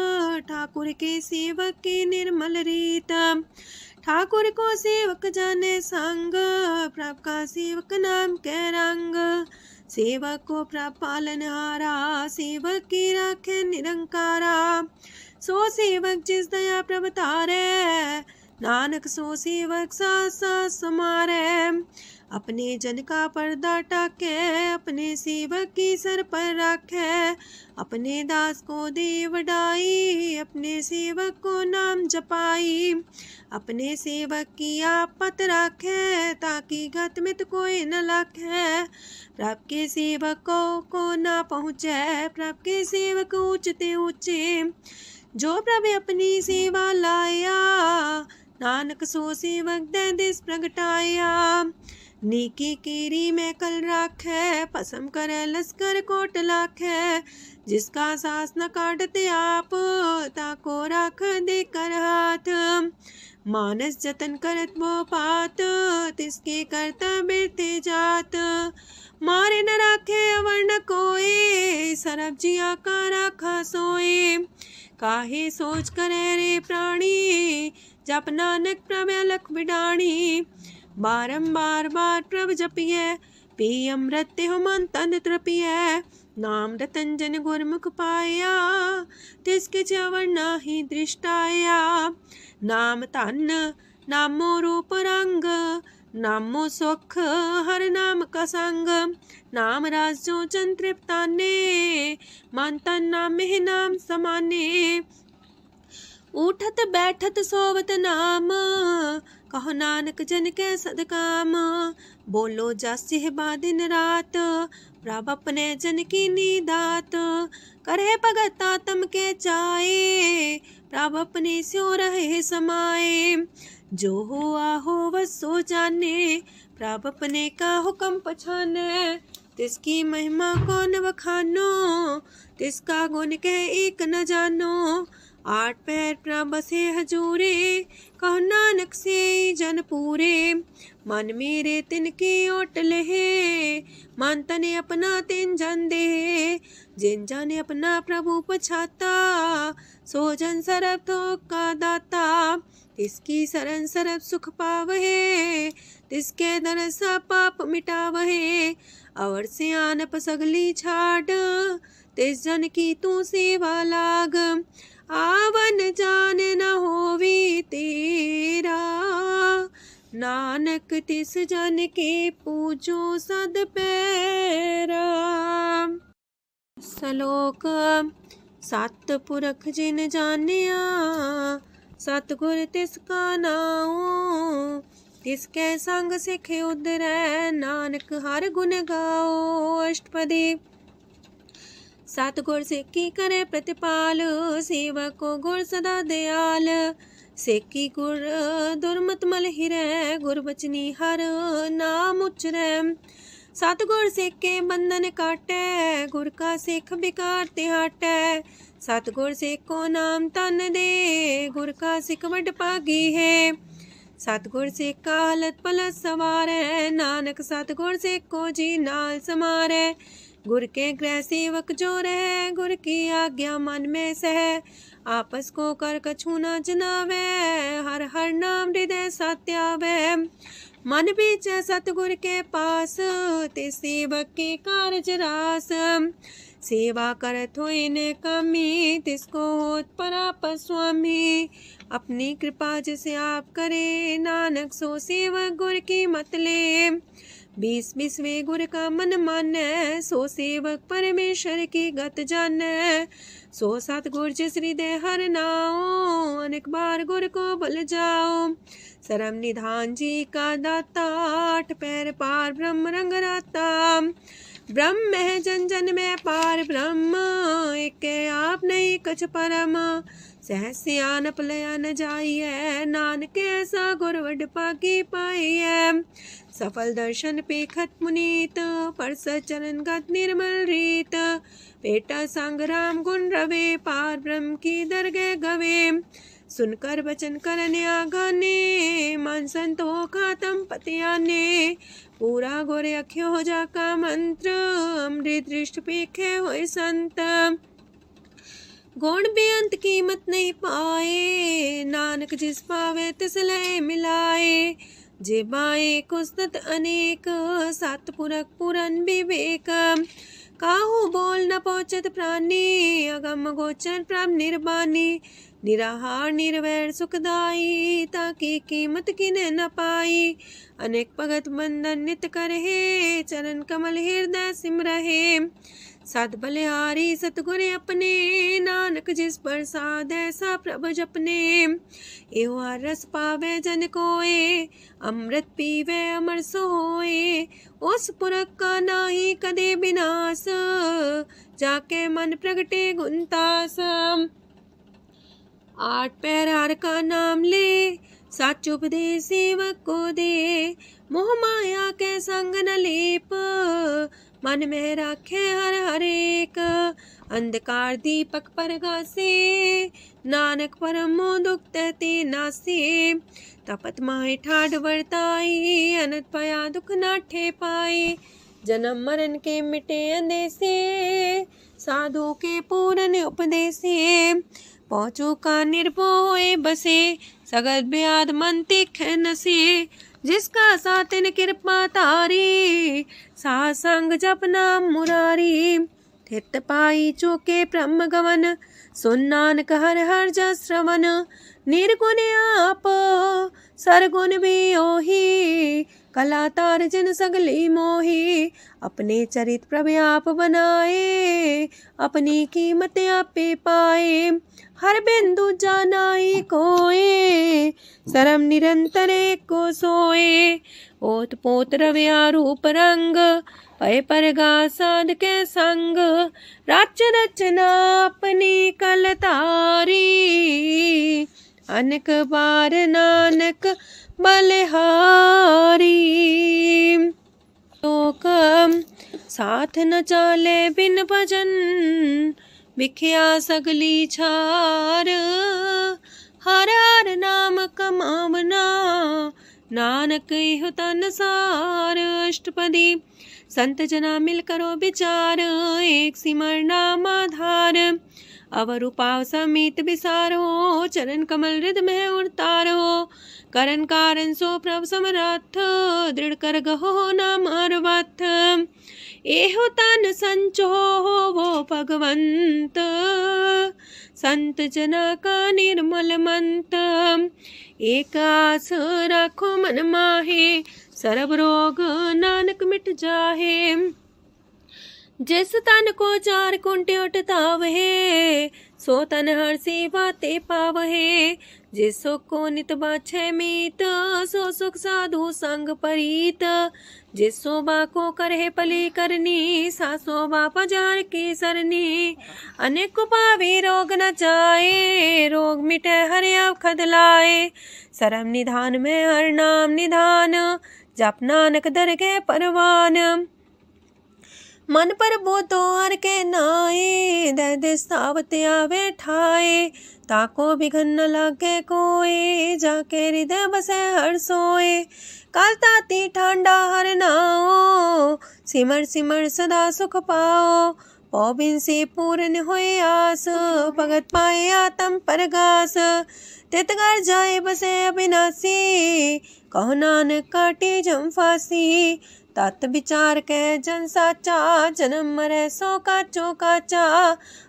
S1: ठाकुर के सेवक की निर्मल रीत। ठाकुर को सेवक जाने संग, प्रभ का सेवक नाम के रंग। सेवक को प्रभ पालनहारा, सेवक की राखे निरंकारा। सो सेवक जिस दया प्रभ तारे, नानक सो सेवक साथ साथ समारे। अपने जन का पर्दा टाके, अपने सेवक की सर पर राखे। अपने दास को दे वडाई, अपने सेवक को नाम जपाई। अपने सेवक की आप पत राखे, ताकि गत मित कोई न लाखे। प्रभ के सेवक को ना पहुँचे, प्रभ के सेवक ऊंचते ऊंचे। जो प्रभ अपनी सेवा लाया, नानक सो सेवक दे दिस प्रगटाया। नीकी कीरी में कल राखे, पसम करे लश्कर कोट लाखे। जिसका सास न काटते आप, ताको राख दे कर हाथ। मानस जतन करत वो पात, तिसके करता बिरते जात। मारे न राखे अवर न कोई, सरब जिया का राखा सोए। काहे सोच करे रे प्राणी, जप नानक प्रभ अलख बिडाणी। बारंबार बार प्रभ जपिए, पी अमृत हो मन तन तृपिए। नाम रतन जन गुरमुख पाया, तिसके चवर नाही दृष्टाया। नाम धन नामो रूप रंग, नामो सुख हर नाम का संग। नाम राज जो जन तृप्ताने, मन तन नाम में नाम समाने। उठत बैठत सोवत नाम, कहो नानक जन के सदकाम। बोलो जस बा दिन रात, प्रभ अपने जन की नीदात। करे भगत आत्म के चाए, प्रभ अपने स्यो रहे समाए। जो हुआ हो बस सो जाने, प्रभ अपने का हुक्म पछाने। तिसकी महिमा कौन बखानो, तिसका गुण कह एक न जानो। आठ पैर प्रभ बसे हजूरे, कहो नानक से जन पूरे। मन मेरे तिनकी ओट लहे, मन तने अपना तिन जन दे। जिन जन अपना प्रभु पछाता, सो जन सरब थोक का दाता। तिसकी शरण सरब सुख पावहे, तिसके दरसा पाप मिटावहे। अवर से आन पसगली छाड़, तिस जन की तू सेवा लाग। आवन जान न होवी तेरा, नानक तिस जन के पूजो सद पैरा। श्लोक सत पुरख जिन जानिया, सतगुर तिसका नाओ। तिसके संग सिख उदरै, नानक हर गुण गाओ। अष्टपदी सतगुर सिक्की करे प्रतिपाल, सेवक को गुर सदा दयाल। सेकी गुर दुर्मत मल हिरै, गुर बचनी हर नाम उचरै। सतगुर सिख के बंधन काटै, गुर का सिख बिकार ते हटै। सतगुर सिख को नाम तन दे, गुर का सिख वड भागी है। सतगुर सिख का हलत पलत सवारै, नानक सतगुर सिख को जी नाल समारै। गुर के गृह सेवक जो रहे, गुर की आज्ञा मन में सह। आपस को कर कछु न जनावै, हर हर नाम हृदय सत्यावै। मन बीचै सतगुर के पास, ते सेवक के कारज रास। सेवा करत होए ने कामी, तिसको होत परापर स्वामी। अपनी कृपा जिसे आप करे, नानक सो सेवक गुर की मत ले। 20 गुर का मन मानै, सो सेवक परमेश्वर की गत जानै। सो सतगुर जिस हृदय हर नाओ, अनेक बार गुर को बल जाओ। सरम निधान जी का दाता, 8 पैर पार ब्रह्म रंग राता। ब्रह्म है जन जन में पार ब्रह्म, एक आप नहीं कछ परम। सहस सियानप लया न जाइए, नानक ऐसा गुर वड पागी पाइए। सफल दर्शन पेखत मुनीत, परसत चरण गत निर्मल रीत। बेटा संग राम गुण रवे, पार ब्रह्म की दरगह गवे। सुनकर बचन करने आगाने, मन संतो खातम पतियाने। पूरा गोरे अख्यो हो जाका मंत्र, अमृत दृष्ट पेखे होए संत। गुण बेअंत कीमत नहीं पाए, नानक जिस पावे तिस लय मिलाए। जेबाए कुस्तत अनेक, सतपुरख पुरन विवेक। काहू बोल न पहुँचत प्राणी, अगम गोचर प्रभ निर्बानी। निराहार निर्वैर सुखदाई, ताकि कीमत किने न पाई। अनेक भगत बंधन नित करहे, चरण कमल हृदय सिमरहे। सत बलिहारी सतगुर अपने, नानक जिस प्रसाद ऐसा प्रभ जपने। एहो रस पावे जन कोय, अमृत पीवे अमर सोए। उस पुरख का नाही कदे विनाश, जाके मन प्रगटे गुणतास। 8 पैर हर का नाम ले, सच उपदेश सेवक को दे। मोह माया के संग न लेप, मन में राखे हर हर एक। अंधकार दीपक परगासे, नानक परम मोह दुख तहते नासे। तपत माहे ठाढ़ वर्ताई, अनंत पया दुख नाठे पाए। जन्म मरण के मिटे अंदेसे, साधु के पूरन उपदेसे। पहुँचू का निर्भय बसे, सगत ब्याद मन तिख नसे। जिसका सातिन कृपा तारी, साथ संग जप नाम मुरारी। थित पाई चूके ब्रह्म गवन, सुन नानक हर हर जस श्रवण। निर्गुण आप सरगुण भी ओही, कला तार जिन सगली मोही। अपने चरित प्रभु आप बनाए, अपनी कीमत आपे पाए। हर बिंदु जानाई कोए, सरम निरंतर को सोए। ओत पोत रव्या रूप रंग, पय परगा साध के संग। राच रचना अपनी कलतारी, अनेक बार नानक बलिहारी। लोक साथ न चाले बिन भजन, बिखिया सगली छार। हर हर नाम कमावना, नानक इह तन सार। अष्टपदी संत जना मिल करो विचार, एक सिमर नाम आधार। अवर उपाव समीत विसारो, चरण कमल हृदय में उतारो। करन कारण सो प्रभ समरथ, दृढ़ कर गहो नाम अर्वथ। एहो तन संचो वो भगवंत, संत जना का निर्मल मंत। एक आस राखो मन माहे, सरब रोग नानक मिट जाहे। जिस तन को 4 कुंटे उठतावहे, सो तन हर सेवा ते पावहे। जिस सुख को नित बाछे मीत, सो सुख साधु संग परीत। जिस शोभा को करहे पली करनी, सा शोभा पजार की सरनी। अनेक पावे रोग न जाए, रोग मिटे हर अवखद लाए। सरम निधान में हर नाम निधान, जप नानक दरगह परवान। मन पर बोधो हर के नाए, दे दे सावत आवे ठाए। ताको बिघन न लागे कोई, जाके हृदय बसे हर सोए। काल ताती ठांडा हर नाओ, सिमर सिमर सदा सुख पाओ। पौबिन से पूर्ण होए आस, भगत पाए आत्म परगास। तितगर जाए बसे अविनाशी, कहो नानक काटे जम फांसी। तत् विचार के जन साचा, जन्म मरे सो काचो काचा।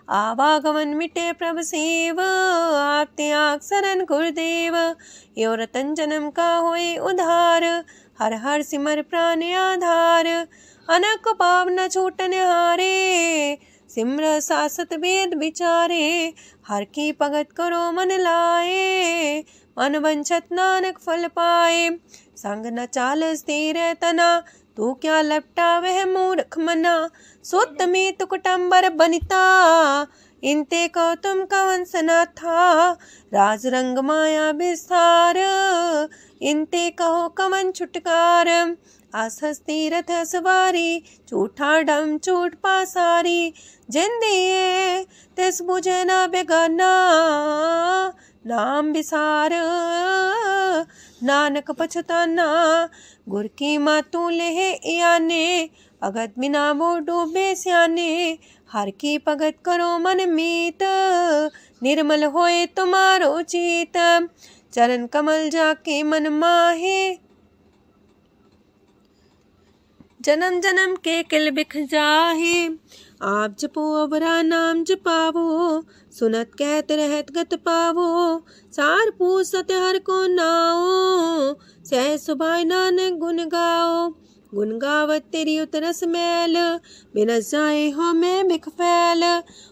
S1: आवागमन मिटे प्रभ सेव, आप त्याग शरण गुरुदेव। यो रतन जन्म का होए उधार, हर हर सिमर प्राण आधार। अनक पाव न छूटन हारे, सिमर सासत वेद विचारे। हर की भगत करो मन लाए, मन वंछत नानक फल पाए। संग न चाल स्थिर तना, तू क्या लपटा वह मूर्ख मना। सुत में तु कुटुम्बर बनिता, इनते को तुम कवन सना था। राज रंग माया विस्तार, इनते कहो कवन छुटकार। आस हस्ती रथ सवारी, झूठा डम झूठ पासारी। जिन दिए तिस बुझे न बेगाना, नाम विसार नानक पछताना। गुर की मातू लेह याने, भगत बिना वो डूबे स्याने। हर की भगत करो मन मीत, निर्मल होए तुम्हारो चित। चरण कमल जाके मन माहे, जन्म जन्म के किल बिख जाहे। आप जपो अवरा नाम जपावो, सुनत कहत रहत गत पावो। सार पूछ सत हर को नाओ, सह सुभाय नानक गुन गाओ। गुन गावत तेरी उतरस मैल, बिनस जाए हो मैं बिख फैल।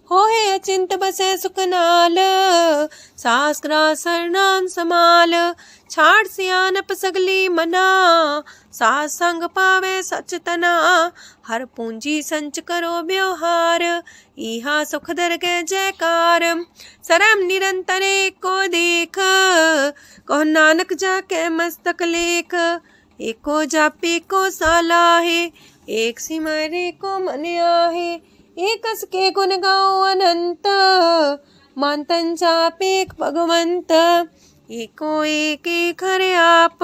S1: होए अचिंत बसे सुखनाल, शास्त्रा सरनाम समाल। छाड़ सियानप सगली मना, साथ संग पावे सच तना। हर पूंजी संच करो व्यवहार, इहा सुख दर के जयकार। सरम निरंतर को देख, कहो नानक जाके मस्तक लेख। एको जापे को सालाहे, एक सिमरे को मन आहे। एक अस के गुण गाओ अनंत, मानतन जापे भगवंत। एको एक एक हरे आप,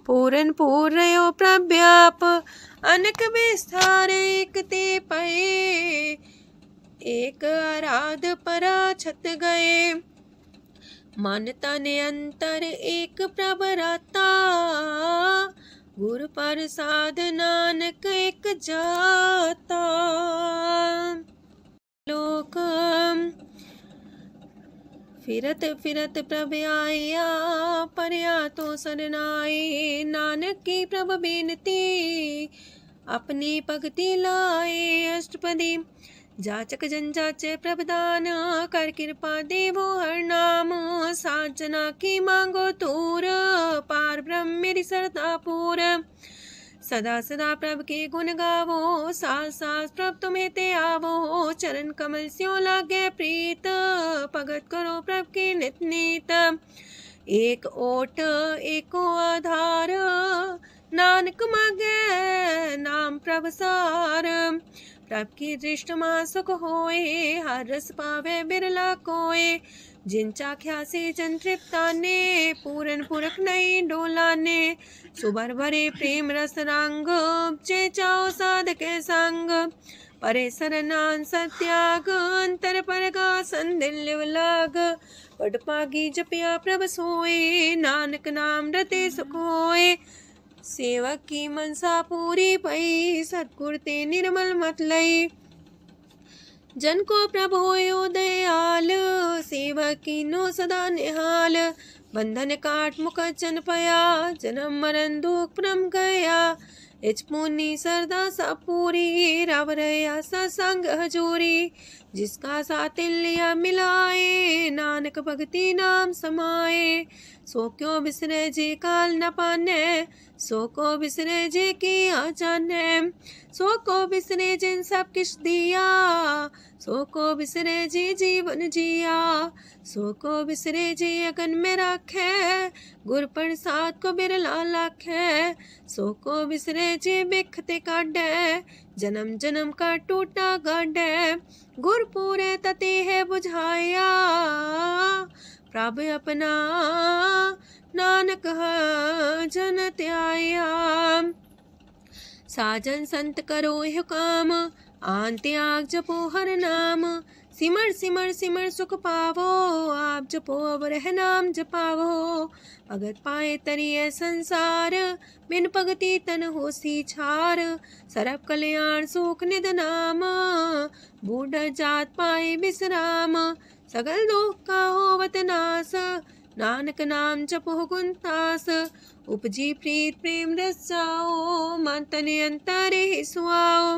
S1: पूरन पूर्णयो प्रव्याप। अनक विस्तार एक ते पए, एक आराध परा छत गए। मन तन अंतर एक प्रभराता, गुर प्रसाद नानक एक जाता। लोक फिरत फिरत प्रभ आया, परया तो सरनाए। नानक की प्रभ बेनती, अपनी भगति लाए। अष्टपदी जाचक जन जाचे प्रभदान, कर कृपा देवो हर नाम। सात जना की मांगो तूर, पार ब्रह्म मेरी सरदा पूर। सदा सदा प्रभ के गुण गावो, सास सास प्रभ तुम्हें ते आवो। चरण कमल स्यो लागे प्रीत, भगत करो प्रभ के नित नीत। एक ओट एको आधार, नानक मागे नाम प्रभ सार। प्रभ की दृष्टि मां सुख होए, हर रस पावे बिरला कोय। जिन चाख्या से जन तृप्ताने, पूरन पुरख नहीं डोलाने। सुबर भरे प्रेम रस रंग, जे चाओ साधके संग। परे सरनान सत्याग, अंतर परगा संदिल लाग। पट पागी जपिया प्रभ सोए, नानक नाम रते सुख होए। सेवक की मनसा पूरी पई, सतगुर ते निर्मल मत लई। जन को प्रभु होयो दयाल, सेवक की नो सदा निहाल। बंधन काट मुख चन पया, जन्म मरण दुख परम गया। इच पुनी सरदा सा पूरी, रव रया सत्संग हजूरी। जिसका सातिल्य मिलाए, नानक भगति नाम समाए। सो क्यों बिसरे जे काल न पाने, सो को बिसरे जे की आ जाने। सो को बिसरे जिन सब किछ दिया, सो को बिसरे जी जीवन जिया। सो को बिसरे जे अगन में राखे, गुर प्रसाद को बिरला लाखे। सो को बिसरे जे बिखते काढ़े, जन्म जन्म का टूटा गाढ़े। गुर पूरे तते है बुझाया, प्रभ अपना नानक जन त्याया। साजन संत करो यह काम, आन त्याग जपो हर नाम। सिमर सिमर सिमर सुख पावो, आप जपो अब रह नाम जपावो। भगत पाए तरिए संसार, बिन भगति तन होसी छार। सरब कल्याण सुख निध नाम, बूढ़ जात पाए बिसराम। सगल दुख का होवत नास, नानक नाम जपो गुणतास। उपजी प्रीत प्रेम रस जाओ, मन तन अंतर ही सुआओ।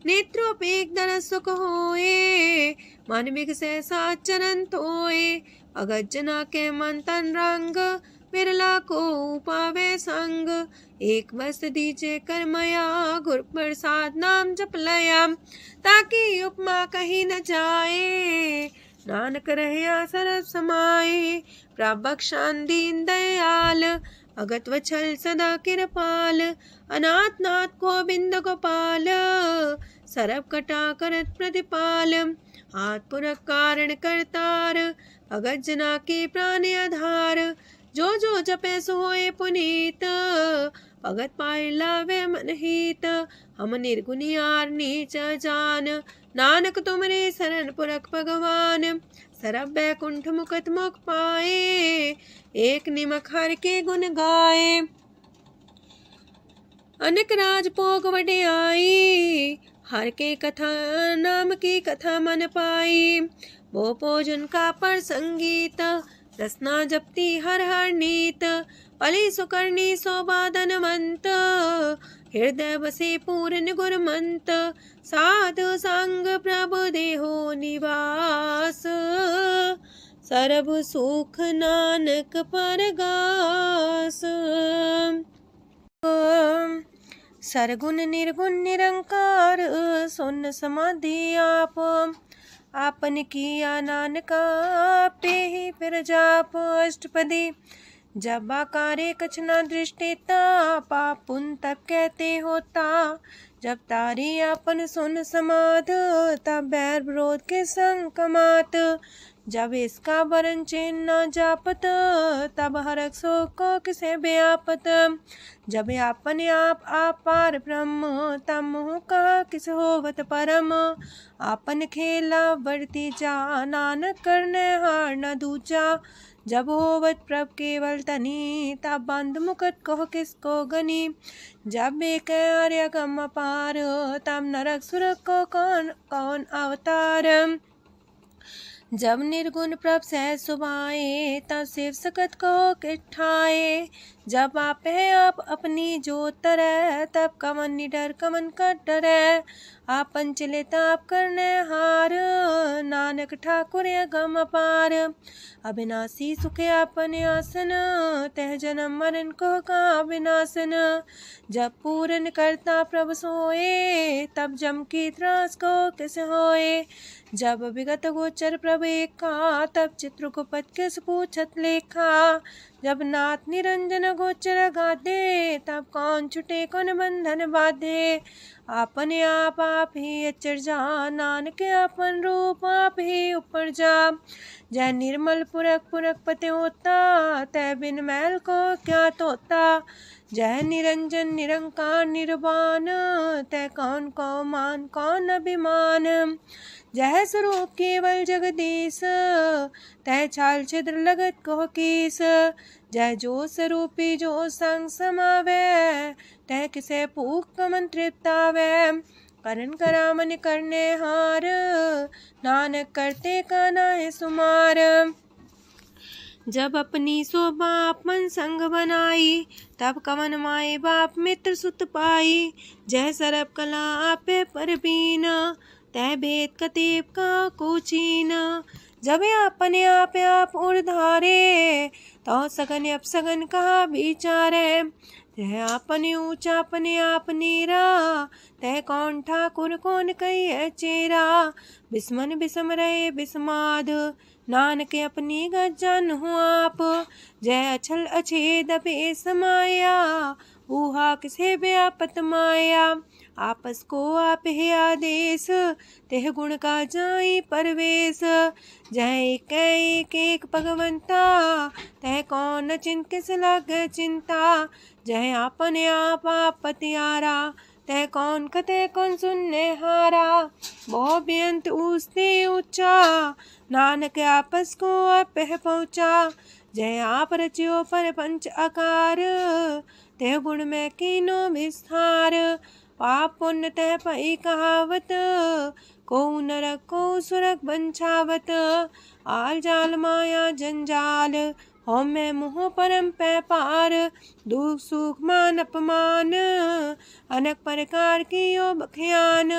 S1: नेत्रोपेक दर सुख होए, मन बिगसे सात चरण तोए। अगत जना के मन तन रंग, बिरला को पावे संग। एक बस दीजे कर मया, गुर प्रसाद नाम जप लया। ताकि उपमा कहीं न जाए, नानक रहया सरस समाए। प्रभ बख्शान दीन दयाल, अगत वछल सदा कृपाल। अनाथ नाथ गोविंद गोपाल, सरब कटा करत प्रतिपाल। हाथ पुरख कारण करतार, भगत जना के प्राण आधार। जो जो जपे सो होए पुनीत, भगत पाए लावे मन हित। हम निर्गुनियार नीच जान, नानक तुमरे शरण पुरख भगवान। सरब बैकुंठ मुकत मुख पाए, एक निमक हर के गुण गाए। अनेक राज भोग वड्याई, हर के कथा नाम की कथा मन पाई। वो भोजन का पर संगीत, रसना जपती हर हर नीत। पली सुकर्णी शोभा धनवंत, हृदय बसे पूर्ण गुरमंत। साधु संग प्रभु देहो निवास, सरब सुख नानक परगास। सरगुण निर्गुण निरंकार, सुन समाधि आप। आपन किया नानका, पे ही फिर जाप अष्टपदी। जब आकारे कछ न दृष्टिता, पाप पुन तब कहते होता। जब तारी आपन सुन समाध, तब बैर विरोध के संग कमात। जब इसका वरण चिन्ह न जापत, तब हरक शोक को किसे व्यापत। जब आपने आप पार ब्रह्म, तब मोह कहा किस होवत परम। आपन खेला वर्ती जा, नानक करने हार न दूजा। जब होवत प्रभ केवल तनी, तब बंद मुकट कहो किसको गनी। जब एक आर्य गम पार, तब नरक सुरक को कौन कौन अवतार। जब निर्गुण प्रभ सहज सुभाए, तब शिव सकत को किठाए। जब आप है आप अपनी जो तरह, तब कमन निडर कमन का डरे। आपन चले ताप करने हार, नानक ठाकुर गम अपार। अविनाशी सुख आपन आसन, तह जन्म मरण को का विनाशन। जब पूरन करता प्रभु सोए, तब जम की त्रास को किस होए। जब विगत गोचर प्रभु एका, तब चित्रगुप्त किस पूछत लेखा। जब नाथ निरंजन गोचर गाधे, तब कौन छुटे कौन बंधन बाधे। आपने आप ही अचर जा, नानक आपन रूप आप ही ऊपर जा। जय निर्मल पुरख पुरख पते होता, तय बिन मैल को क्या तोता। जय निरंजन निरंकार निर्वाण, तय कौन को मान कौन अभिमान। जय स्वरूप केवल जगदीश, तय छाल छिद्र लगत को कीस। जय जो स्वरूपी जो संग समावे, तय किसे पूक कमन तृप्तावे। करन करामन करने हार, नानक करते का नाय सुमार। जब अपनी शोभा आपन संग बनाई, तब कवन माए बाप मित्र सुत पाई। जय सरब कला आपे परबीन, तय भेद कतीब का कोचीन। जब अपने आप उड़धारे, तो सगन अपसगन कहा विचारे। तह अपने ऊंचा अपने आप नीरा, तह कौन ठाकुर कौन कही चेरा। बिस्मन बिसम रहे बिस्माद, नानक अपनी गजन हो आप, जय अछल अछेद पे समाया, ऊहा किसे व्यापत माया, आपस को आप है आदेश, तेह गुण का जाई परवेश, जय एक एक भगवंता, तह कौन किस लग चिंता, जय आपने आप पतियारा, तह कौन कते कौन सुनने हारा, बहु बेअंत उसने ऊंचा, नानक आपस को आप पहुँचा, जय आप रचियो पर पंच आकार, तह गुण में कीनो विस्तार, पाप पुण्य तह पई कहावत, को नरक को सुरग बंछावत, आल जाल माया जंजाल, हो मैं मुँह परम पै पार, दुख सुख मान अपमान, अनेक प्रकार की यो बखियान,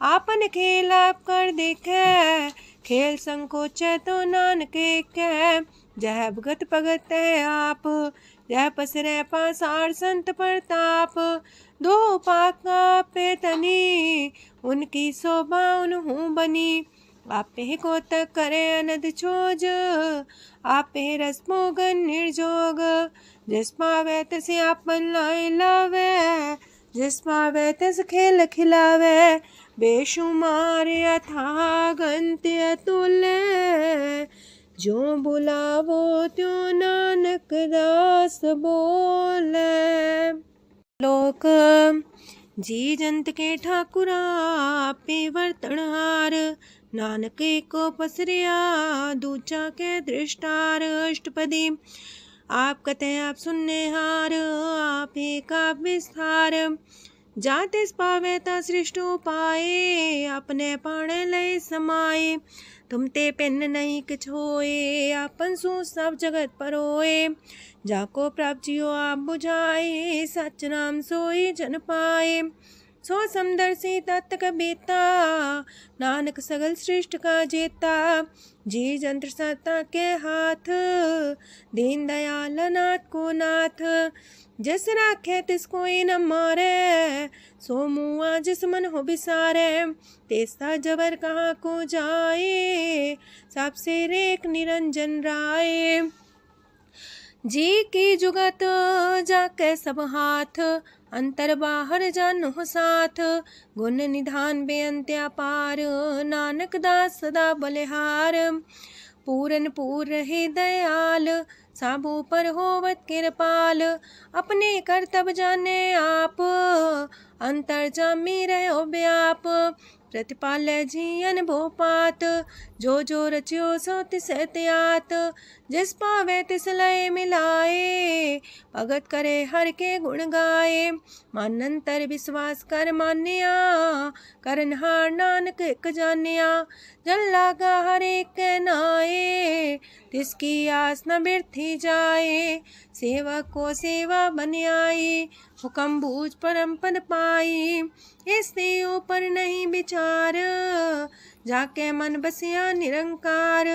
S1: आपन खेल आप कर देखे, खेल संकोच तो नानक कह, जय भगत भगत है आप, जय पसरे पासार संत प्रताप, दो पाका पे तनी, उनकी शोभा उन्हू बनी, आपे को तक करे अनद छोज, आपे रस मोगन निर्जोग, जिस पावे तिस आपन लाई लावे, जिस पावे तिस खेल खिलावे, बेशुमार अथाह गंत अतुल्य, जो बुलावो त्यों नानक दास बोले। लोक जी जंत के ठाकुरा आपे वर्तनहार, नानक को पसरिया दूचा के दृष्टार, अष्टपदी आप कते आप सुनने हार, आप का विस्तार, जाते पावे ता सृष्टो पाए, अपने पाणे लय समाए, तुम ते पिन नहीं किछ होए, आपन सु सब जगत परोए, जाको प्राप्त जियो आप बुझाए, सच नाम सोई जन पाए, सो समदर्शी तत्क बेता, नानक सगल सृष्ट का जेता, जी जंत्र सत्ता के हाथ, दीन दयाल नाथ को नाथ, जिस राखे तिस कोई न मारे, सो मुआ जिस मन हो बिसारे, तेसा जबर कहाँ को जाए, सबसे रेख निरंजन राय, जी की जुगत जाके सब हाथ, अंतर बाहर जानो साथ, गुण निधान बेअंत्या पार, नानक दास सदा बलिहार, पूरन पूर रहे दयाल, साबू पर होवत कृपाल, अपने कर्तव्य जाने आप, अंतर जामी रहो व्याप, प्रतिपाल्य जीयन भोपात, जो रचियो सो तिस त्यात, जिस पावे तिस लय मिलाए, भगत करे हर के गुण गाए, मानंतर विश्वास कर मान्या, करनहार नानक एक जान्या, जल लागा हर एक नाए, तिसकी आस न बिरथी जाए, सेवा को सेवा बन आई, हुक्म बूझ परम पद पाई, इससे ऊपर नहीं विचार, जाके मन बसिया निरंकार,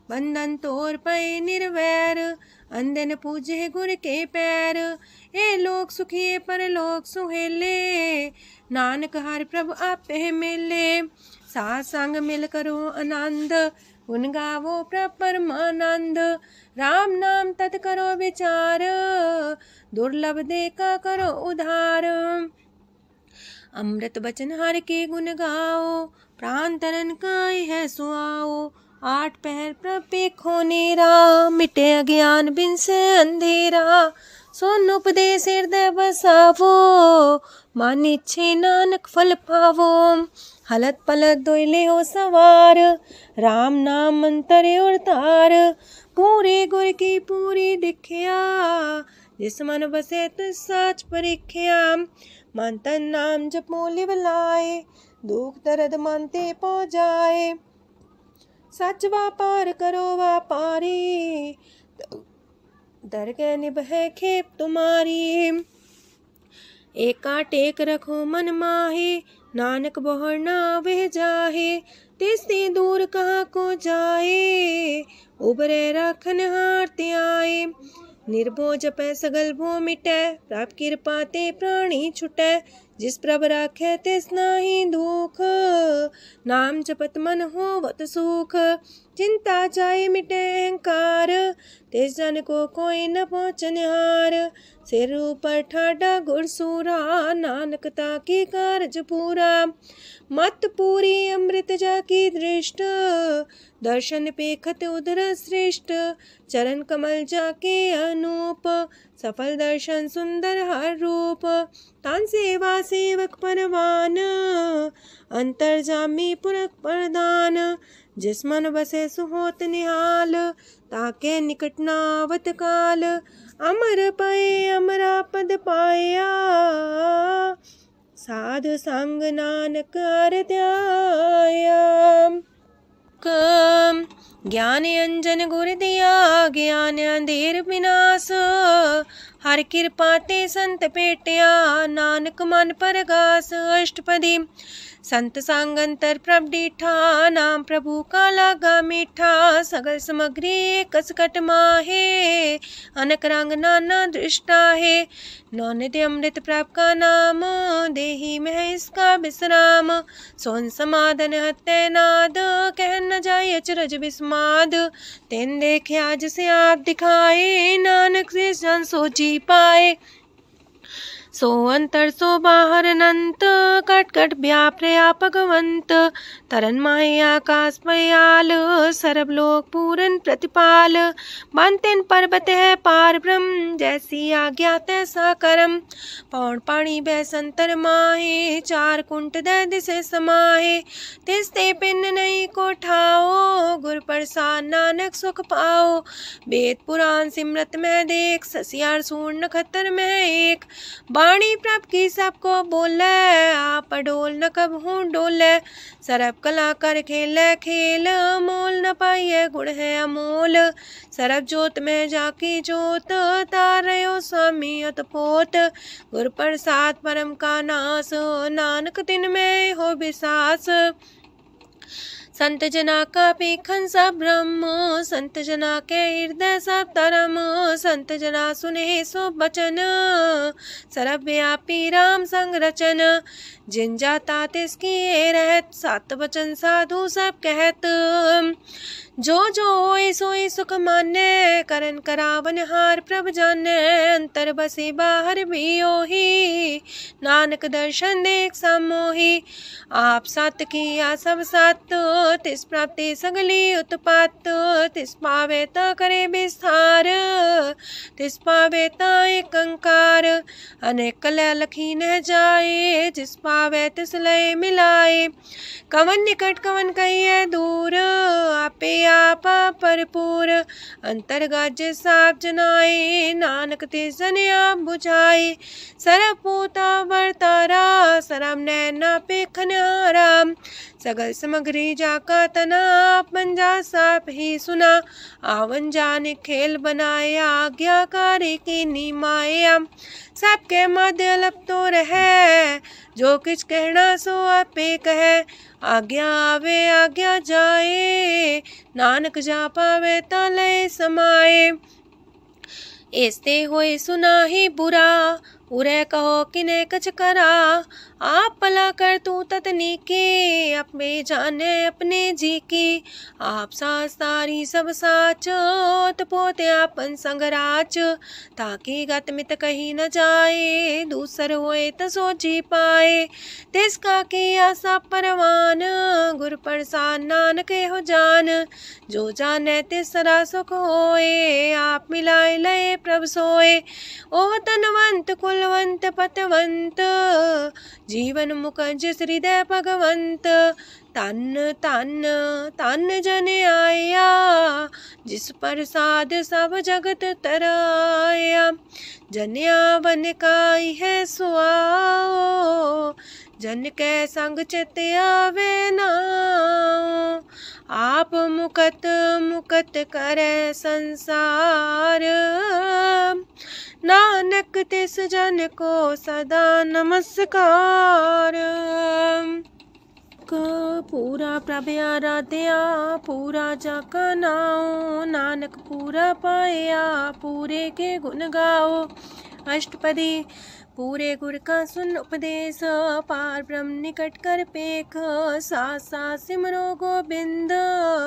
S1: बंधन तोड़ पे निर्वैर, अंधन पूजे गुर के पैर, ए लोक सुखिए पर लोक सुहेले, नानक हर प्रभु आपे मिले, साथ संग मिल करो आनंद, गुण गावो प्रभु परमानंद, राम नाम तत् करो विचार, दुर्लभ देखा करो उधार, अमृत बचन हर के गुण गाओ, प्राण तरन काय है सुआओ, आठ पहर प्रभु खोनेरा, मिटे अज्ञान बिन से अंधेरा, सोन उपदेश हृदय बसावो, मान इच्छे नानक फल पावो, हलत पलत दोइले हो सवार, राम नाम अंतरे और तार, पूरे गुर की पूरी दिखिया, जिस मन बसे तिस साच परिख्या, मन तन नाम जपो लिव लाए, दुख दर्द मानते पो जाए, सच व्यापार करो व्यापारी, दरगह निभे खेप तुम्हारी, एका टेक रखो मन माहे, नानक बहुर ना वह जाहे, तिससे दूर कहाँ को जाए, उबरे राखन हार ते आए, निर्भो जपै सगल भो मिटै, प्रभ कृपा ते प्राणी छुटै, जिस प्रभ राखै तिस नाहि दुख, नाम जपत मन होवत सुख, चिंता जाए मिटे अहंकार, तिस जन को कोई न पहुँचनिहार। सिर ऊपर ठाडा गुरसूरा, नानक ताकी कारज पूरा। मत पूरी अमृत जाकी दृष्ट, दर्शन पेखत उदर श्रेष्ठ। चरण कमल जाके अनूप, सफल दर्शन सुंदर हर रूप। तान सेवा सेवक परवान, अंतर जामी पुरख प्रदान। जिस मन बसे सुहोत निहाल, ताके निकट नावत काल। अमर पाए अमरा पद पाया, साधु संग नानक हर ध्याया। ज्ञान अंजन गुर दिया, ज्ञान अंधेर विनाश। हर कृपा ते संत पेटिया, नानक मन परगास। अष्टपदी संत संग अंतर प्रभ डीठा, नाम प्रभु का लागा मीठा। सगल सामग्री कसकट माहे, अनक रंग नाना दृष्टा है। नौनिधि अमृत प्रभ का नाम, देही में इसका विश्राम। सोन समाधन हत्ते नाद, कह न जाय अचरज विस्माद। तेन देखे आज से आप दिखाए, नानक से जन सो जी पाए। सो अंतर सो बाहर अनंत, कट कट व्याप रया भगवंत। तरन माहे आकाश पयाल, सरब लोक पूरन प्रतिपाल। बनतेन पर्वत है पार ब्रह्म, जैसी आज्ञा तैसा करम। पौन पाणी बैसंतर माहे, चार कुंट दै दिसे समाहे। तिसते पिन नहीं को ठाओ, गुर प्रसाद नानक सुख पाओ। वेद पुराण सिमरत में देख, ससियार सूर नखतर में एक। वाणी प्रभ की सबको बोले, आप डोल न कब हूँ डोले। सरब कला कर खेले खेल, मोल न पाइये गुण है अमोल। सरब जोत में जाकी जोत, तारयो स्वामी अतपोत। गुर प्रसाद परम का नास, नानक दिन में हो विसास। संत जना का पेखन सब ब्रह्म, संत जना के हृदय सब धर्म। संत जना सुने सो बचन, सर्वव्यापी राम संग रचन। जिन जाता तिसकी रहत, सात वचन साधु सब कहत। जो जो होए सोई सुख माने, करन करावन हार प्रभ जाने। अंतर बसे बाहर भी ओही, नानक दर्शन देख समोही। आप सत किया सब सत, तिस प्राप्ति सगली उत्पात। तिस पावे ता करे विस्तार, तिस पावे ता एक अंकार। अनेक कलय लखी न जाए, जिस पावे तिस लय मिलाए। कवन निकट कवन कहिए दूर, आपे आपा भरपूर। अंतर्गत साप जनाए, नानक तिस जन आप बुझाए। सरब पूता वर्तारा, सरब नैना पेखनारा। सगल सामग्री जाका तना, आप मंजा साप ही सुना। आवन जाने खेल बनाया, आज्ञाकारी की नीमाया। सबके मध्य लप तो रहे, जो किछ कहना सो आपे कहे। आज्ञा आवे आज्ञा जाए, नानक जा पावे ता लय समाए। ऐसते होए सुना ही बुरा, उरे कहो किने कछ करा। आप भला कर तू ततनी के, अपने जाने अपने जी की। आप सास तारी सब साच, पोते आपन संगराच। ताकि गत मित कही न जाए, दूसर होए त सो जी पाए। तिसका किया सब परवान, गुर प्रसाद नानक हो जान। जो जाने तिसरा सुख होए, आप मिलाए लय प्रभ सोए। ओह तनवंत कुलवंत पतवंत, जीवन मुकज हृदय भगवंत। तन तन तन जन आया, जिस प्रसाद सब जगत तराया। जन्या बन काई है सुआओ, जन के संग चित आवे नाओ। आप मुकत मुकत करे संसार, नानक तिस जन को सदा नमस्कार। पूरा प्रभ आराध्या, पूरा जाका नाओ। नानक पूरा पाया, पूरे के गुण गाओ। अष्टपदी पूरे गुर का सुन उपदेश, पार ब्रह्म निकट कर पेख। साथ साथ सिमरो गोबिंद,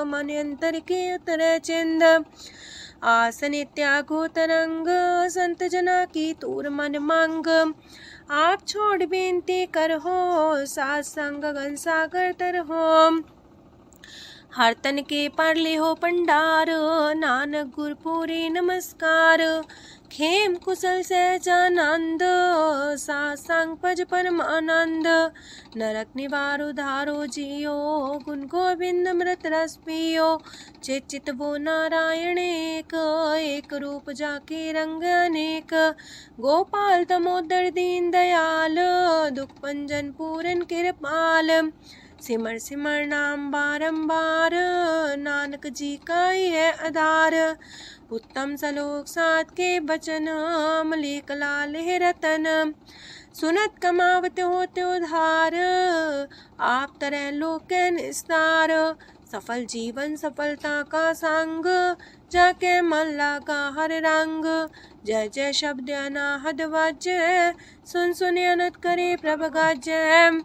S1: मन अंतर के उतरे चिंद। आसन त्यागो तरंग, संत जना की तूर मन मांग। आप छोड़ बेनती कर हो, साथ संग गगन सागर तर हो। हर तन के पर ले हो पंडार, नानक गुर पूरे नमस्कार। खेम कुशल सहजानंद, साथ संग भज परमानंद। नरक निवार उधारो जियो, गुण गोविंद मृत रस पियो। चित वो नारायण एक, एक रूप जाके रंग अनेक। गोपाल दामोदर दीन दयाल, दुख भंजन पूरन कृपाल। सिमर सिमर नाम बारंबार, नानक जी का ही है आधार। उत्तम सलोक साध के बचन, मलिक लाल है रतन। सुनत कमावत होते उधार, आप तरह लोक निस्तार। सफल जीवन सफलता का संग, जाके मन लगा हर रंग। जय जय शब्द अनाहद वाजय, सुन सुन अनत करे प्रभ गाजय।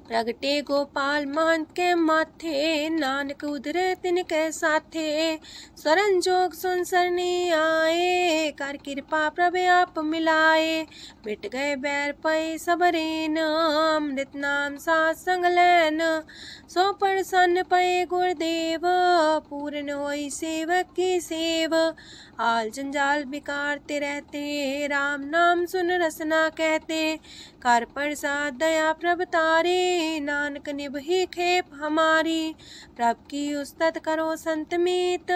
S1: प्रगटे गोपाल महंत के माथे, नानक उधरे तिनके साथे। शरण जोग सुन सरनी आए, कर कृपा प्रभ आप मिलाए। मिट गए बैर पै सबरेन, अमृत नाम साथ संग लैन। सो प्रसन्न पै गुरुदेव, पूर्ण होई सेवक की सेव। आल जंजाल बिकारते रहते, राम नाम सुन रसना कहते। कर प्रसाद दया प्रभ तारे, नानक निभही खेप हमारी। प्रभ की उस्तत करो संत मीत,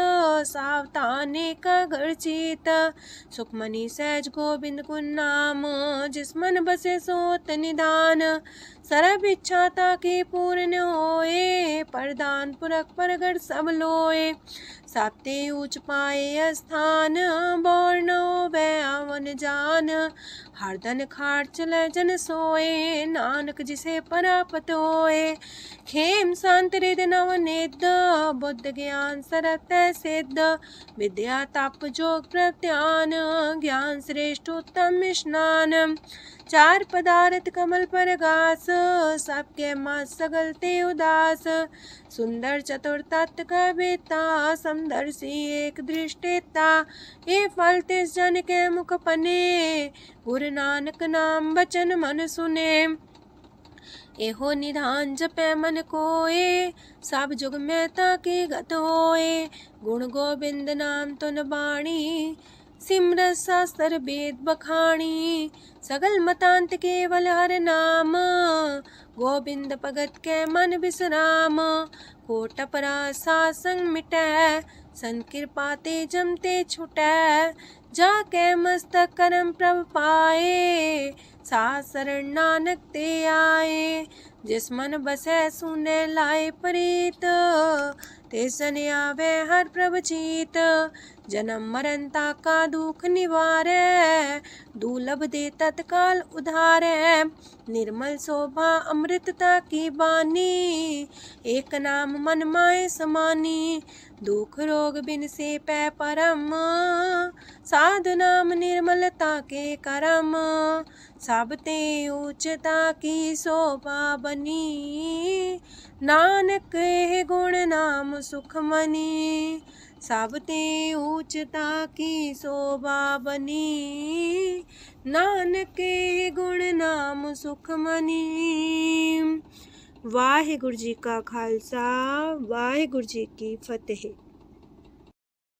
S1: सावधानी का घर चीत। सुखमनी सहज गोविंद गुण नाम, जिस मन बसे सोत निधान। सर्व इच्छा ताकि पूर्ण होए, प्रदान पुरख परगट सब लोए। साते ऊंच पाए स्थान, बोर न होवे आवन जान। हर धन खाट चले जन सोए, नानक जिसे परापत होए। खेम शांत हृदय नवनिध, बुद्ध ज्ञान सरत सिद्ध। विद्या तप जोग प्रत्यान, ज्ञान श्रेष्ठ उत्तम स्नान। चार पदार्थ कमल पर घास, सबके मास सगलते उदास। सुंदर चतुर तत्व का बेता, समदर्शी एक दृष्टिता। ये फल तिस जन के मुख पने, गुरु नानक नाम बचन मन सुने। एहो निधान जपै मन कोए, सब जुग में ताकी गत होए। गुण गोविंद नाम तुन बाणी, सिमरत शास्त्र वेद बखाणी। सगल मतांत केवल हर नाम, गोविंद भगत के मन विश्राम। कोट अपराध सात संग मिटै, संत कृपा ते जमते छुटै। जाके मस्तक करम प्रभ पाए, साथ शरण नानक ते आए। जिस मन बसै सुने लाए प्रीत, तिस जन आवे हर प्रभ चीत। जन्म मरण ताका दुख निवारै, दुर्लभ दे तत्काल उधारै। निर्मल शोभा अमृतता की बानी, एक नाम मन माए समानी। दुख रोग बिन से पै परम, साधु नाम निर्मलता के करम। सब ते उच्चता की शोभा बनी, नानक है गुण नाम सुखमनी। सब ते उच्चता की शोभा बनी, नानक है गुण नाम सुखमनी। वाहिगुरु जी का खालसा, वाहिगुरु जी की फतेह।